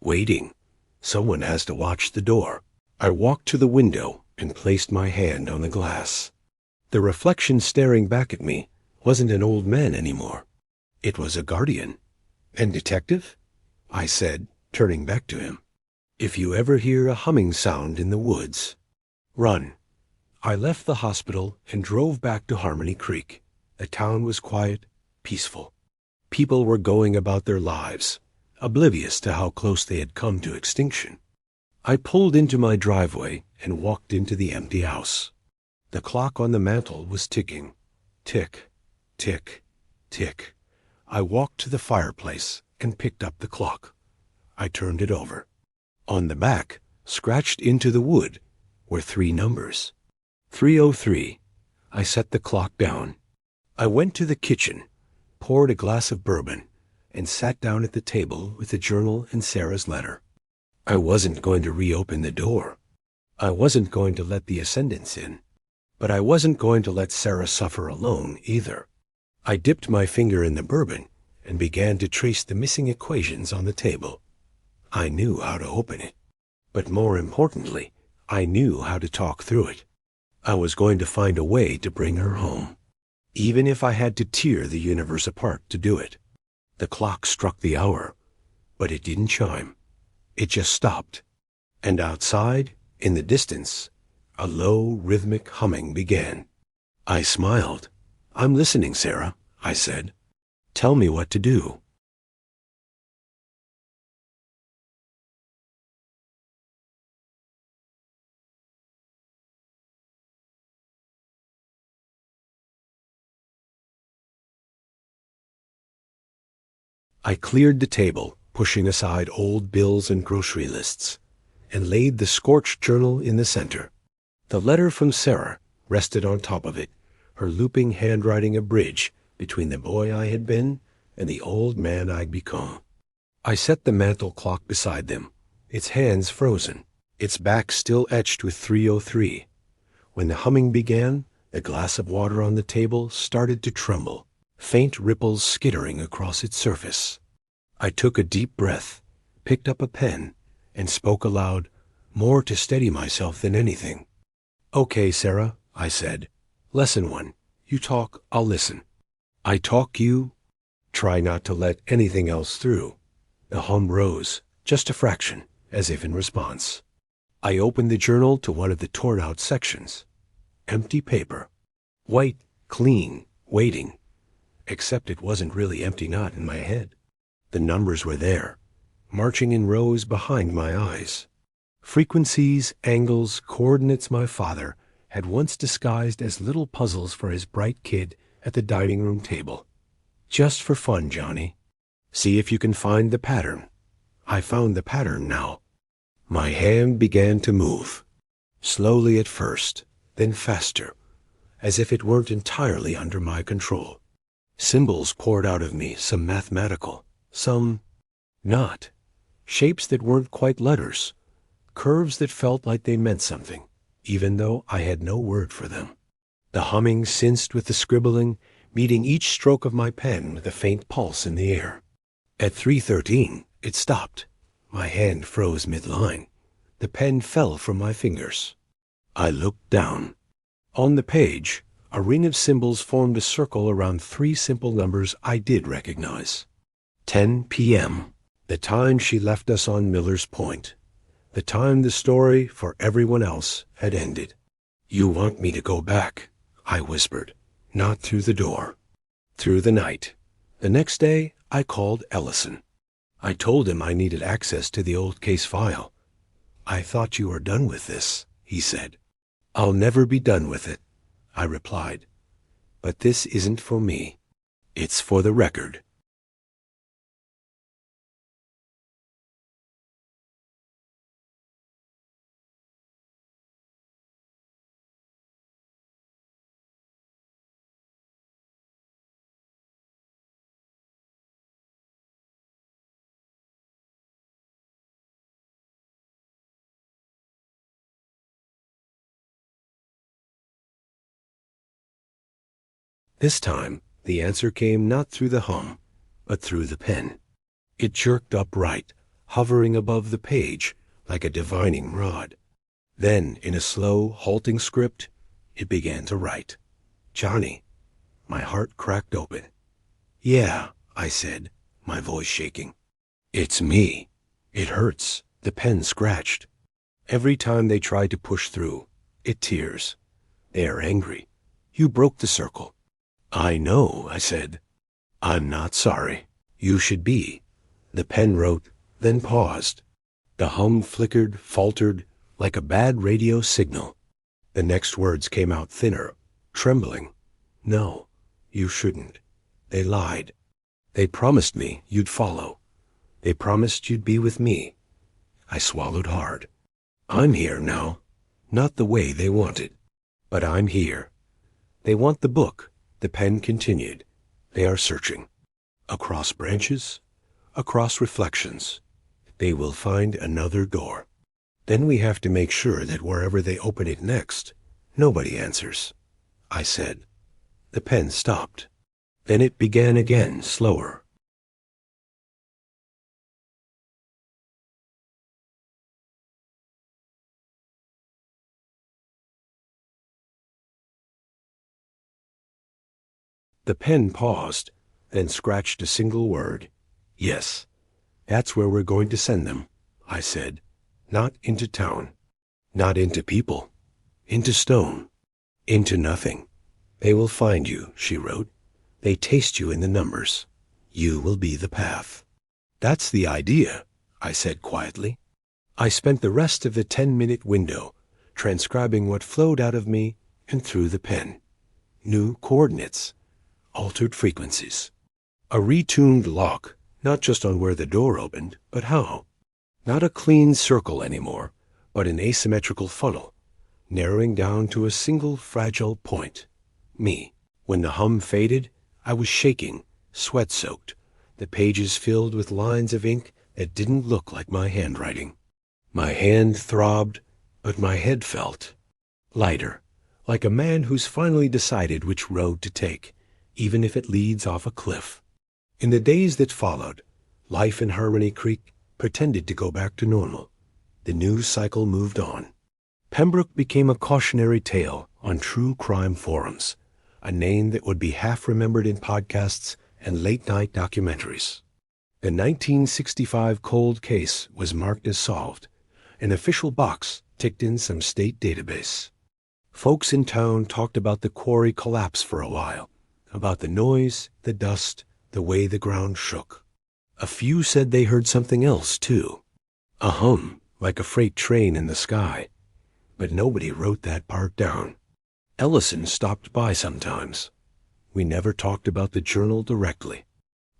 waiting. Someone has to watch the door." I walked to the window and placed my hand on the glass. The reflection staring back at me wasn't an old man anymore. It was a guardian. "And detective?" I said, turning back to him. "If you ever hear a humming sound in the woods, run." I left the hospital and drove back to Harmony Creek. The town was quiet, peaceful. People were going about their lives, oblivious to how close they had come to extinction. I pulled into my driveway and walked into the empty house. The clock on the mantel was ticking. Tick, tick, tick. I walked to the fireplace and picked up the clock. I turned it over. On the back, scratched into the wood, were 3 numbers. 3:03. I set the clock down. I went to the kitchen, poured a glass of bourbon, and sat down at the table with the journal and Sarah's letter. I wasn't going to reopen the door. I wasn't going to let the ascendants in. But I wasn't going to let Sarah suffer alone either. I dipped my finger in the bourbon and began to trace the missing equations on the table. I knew how to open it. But more importantly, I knew how to talk through it. I was going to find a way to bring her home, even if I had to tear the universe apart to do it. The clock struck the hour, but it didn't chime. It just stopped. And outside, in the distance, a low, rhythmic humming began. I smiled. "I'm listening, Sarah," I said. "Tell me what to do." I cleared the table, pushing aside old bills and grocery lists, and laid the scorched journal in the center. The letter from Sarah rested on top of it, her looping handwriting a bridge between the boy I had been and the old man I'd become. I set the mantel clock beside them, its hands frozen, its back still etched with 3:03. When the humming began, the glass of water on the table started to tremble, faint ripples skittering across its surface. I took a deep breath, picked up a pen, and spoke aloud, more to steady myself than anything. "Okay, Sarah," I said. "Lesson 1. You talk, I'll listen. I talk, you..." Try not to let anything else through. The hum rose, just a fraction, as if in response. I opened the journal to one of the torn-out sections. Empty paper. White, clean, waiting. Except it wasn't really empty, not in my head. The numbers were there, marching in rows behind my eyes. Frequencies, angles, coordinates my father had once disguised as little puzzles for his bright kid at the dining room table. "Just for fun, Johnny. See if you can find the pattern." I found the pattern now. My hand began to move. Slowly at first, then faster, as if it weren't entirely under my control. Symbols poured out of me, some mathematical, some not. Shapes that weren't quite letters. Curves that felt like they meant something, even though I had no word for them. The humming synced with the scribbling, meeting each stroke of my pen with a faint pulse in the air. At 3:13, it stopped. My hand froze mid-line. The pen fell from my fingers. I looked down. On the page, a ring of symbols formed a circle around 3 simple numbers I did recognize. 10 p.m., the time she left us on Miller's Point. The time the story, for everyone else, had ended. "You want me to go back," I whispered. "Not through the door. Through the night." The next day, I called Ellison. I told him I needed access to the old case file. "I thought you were done with this," he said. "I'll never be done with it," I replied. "But this isn't for me. It's for the record." This time, the answer came not through the hum, but through the pen. It jerked upright, hovering above the page like a divining rod. Then, in a slow, halting script, it began to write. "Johnny." My heart cracked open. "Yeah," I said, my voice shaking. "It's me. It hurts." The pen scratched. Every time they tried to push through, it tears. They are angry. "You broke the circle." "I know," I said. "I'm not sorry. You should be." The pen wrote, then paused. The hum flickered, faltered, like a bad radio signal. The next words came out thinner, trembling. "No, you shouldn't. They lied. They promised me you'd follow. They promised you'd be with me. I swallowed hard. I'm here now. Not the way they wanted. But I'm here. They want the book, the pen continued. They are searching. Across branches, across reflections. They will find another door. Then we have to make sure that wherever they open it next, nobody answers. I said. The pen stopped. Then it began again, slower. The pen paused, then scratched a single word. Yes, that's where we're going to send them, I said. Not into town. Not into people. Into stone. Into nothing. They will find you, she wrote. They taste you in the numbers. You will be the path. That's the idea, I said quietly. I spent the rest of the 10-minute window transcribing what flowed out of me and through the pen. New coordinates. Altered frequencies. A retuned lock, not just on where the door opened, but how. Not a clean circle anymore, but an asymmetrical funnel, narrowing down to a single fragile point. Me. When the hum faded, I was shaking, sweat-soaked, the pages filled with lines of ink that didn't look like my handwriting. My hand throbbed, but my head felt lighter, like a man who's finally decided which road to take, even if it leads off a cliff. In the days that followed, life in Harmony Creek pretended to go back to normal. The news cycle moved on. Pembroke became a cautionary tale on true crime forums, a name that would be half remembered in podcasts and late-night documentaries. The 1965 cold case was marked as solved. An official box ticked in some state database. Folks in town talked about the quarry collapse for a while, about the noise, the dust, the way the ground shook. A few said they heard something else, too. A hum, like a freight train in the sky. But nobody wrote that part down. Ellison stopped by sometimes. We never talked about the journal directly.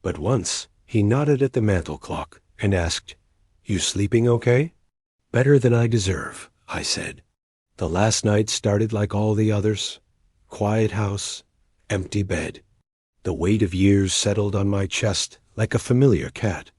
But once, he nodded at the mantel clock and asked, "You sleeping okay?" "Better than I deserve," I said. The last night started like all the others. Quiet house, empty bed. The weight of years settled on my chest like a familiar cat.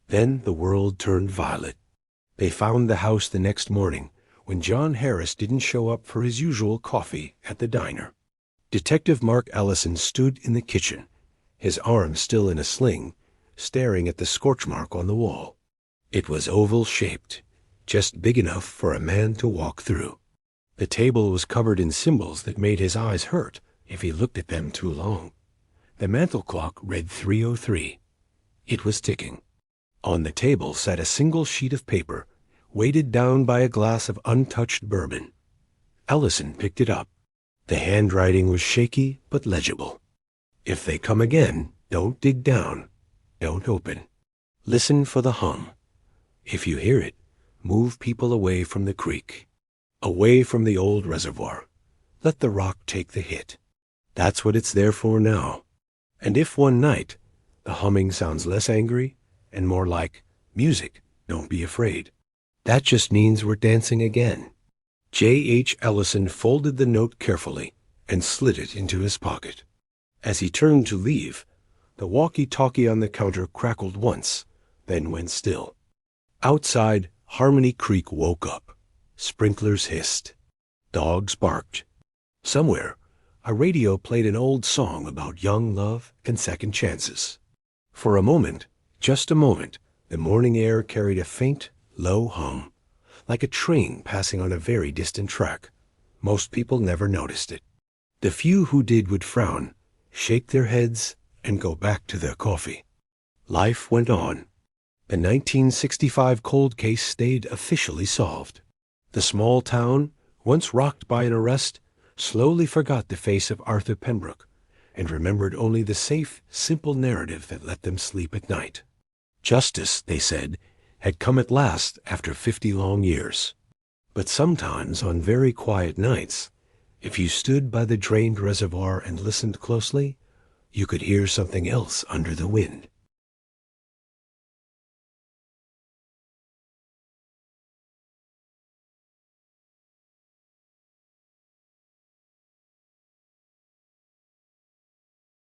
Then the world turned violet. They found the house the next morning when John Harris didn't show up for his usual coffee at the diner. Detective Mark Ellison stood in the kitchen, his arm still in a sling, staring at the scorch mark on the wall. It was oval-shaped, just big enough for a man to walk through. The table was covered in symbols that made his eyes hurt if he looked at them too long. The mantel clock read 3:03. It was ticking. On the table sat a single sheet of paper, weighted down by a glass of untouched bourbon. Ellison picked it up. The handwriting was shaky but legible. "If they come again, don't dig down. Don't open. Listen for the hum. If you hear it, move people away from the creek, away from the old reservoir. Let the rock take the hit. That's what it's there for now. And if one night the humming sounds less angry and more like music, don't be afraid. That just means we're dancing again. J.H. Ellison folded the note carefully and slid it into his pocket. As he turned to leave, the walkie-talkie on the counter crackled once, then went still. Outside, Harmony Creek woke up. Sprinklers hissed. Dogs barked. Somewhere, a radio played an old song about young love and second chances. For a moment, just a moment, the morning air carried a faint, low hum, like a train passing on a very distant track. Most people never noticed it. The few who did would frown, shake their heads, and go back to their coffee. Life went on. The 1965 cold case stayed officially solved. The small town, once rocked by an arrest, slowly forgot the face of Arthur Pembroke and remembered only the safe, simple narrative that let them sleep at night. Justice, they said, had come at last after 50 long years. But sometimes, on very quiet nights, if you stood by the drained reservoir and listened closely, you could hear something else under the wind.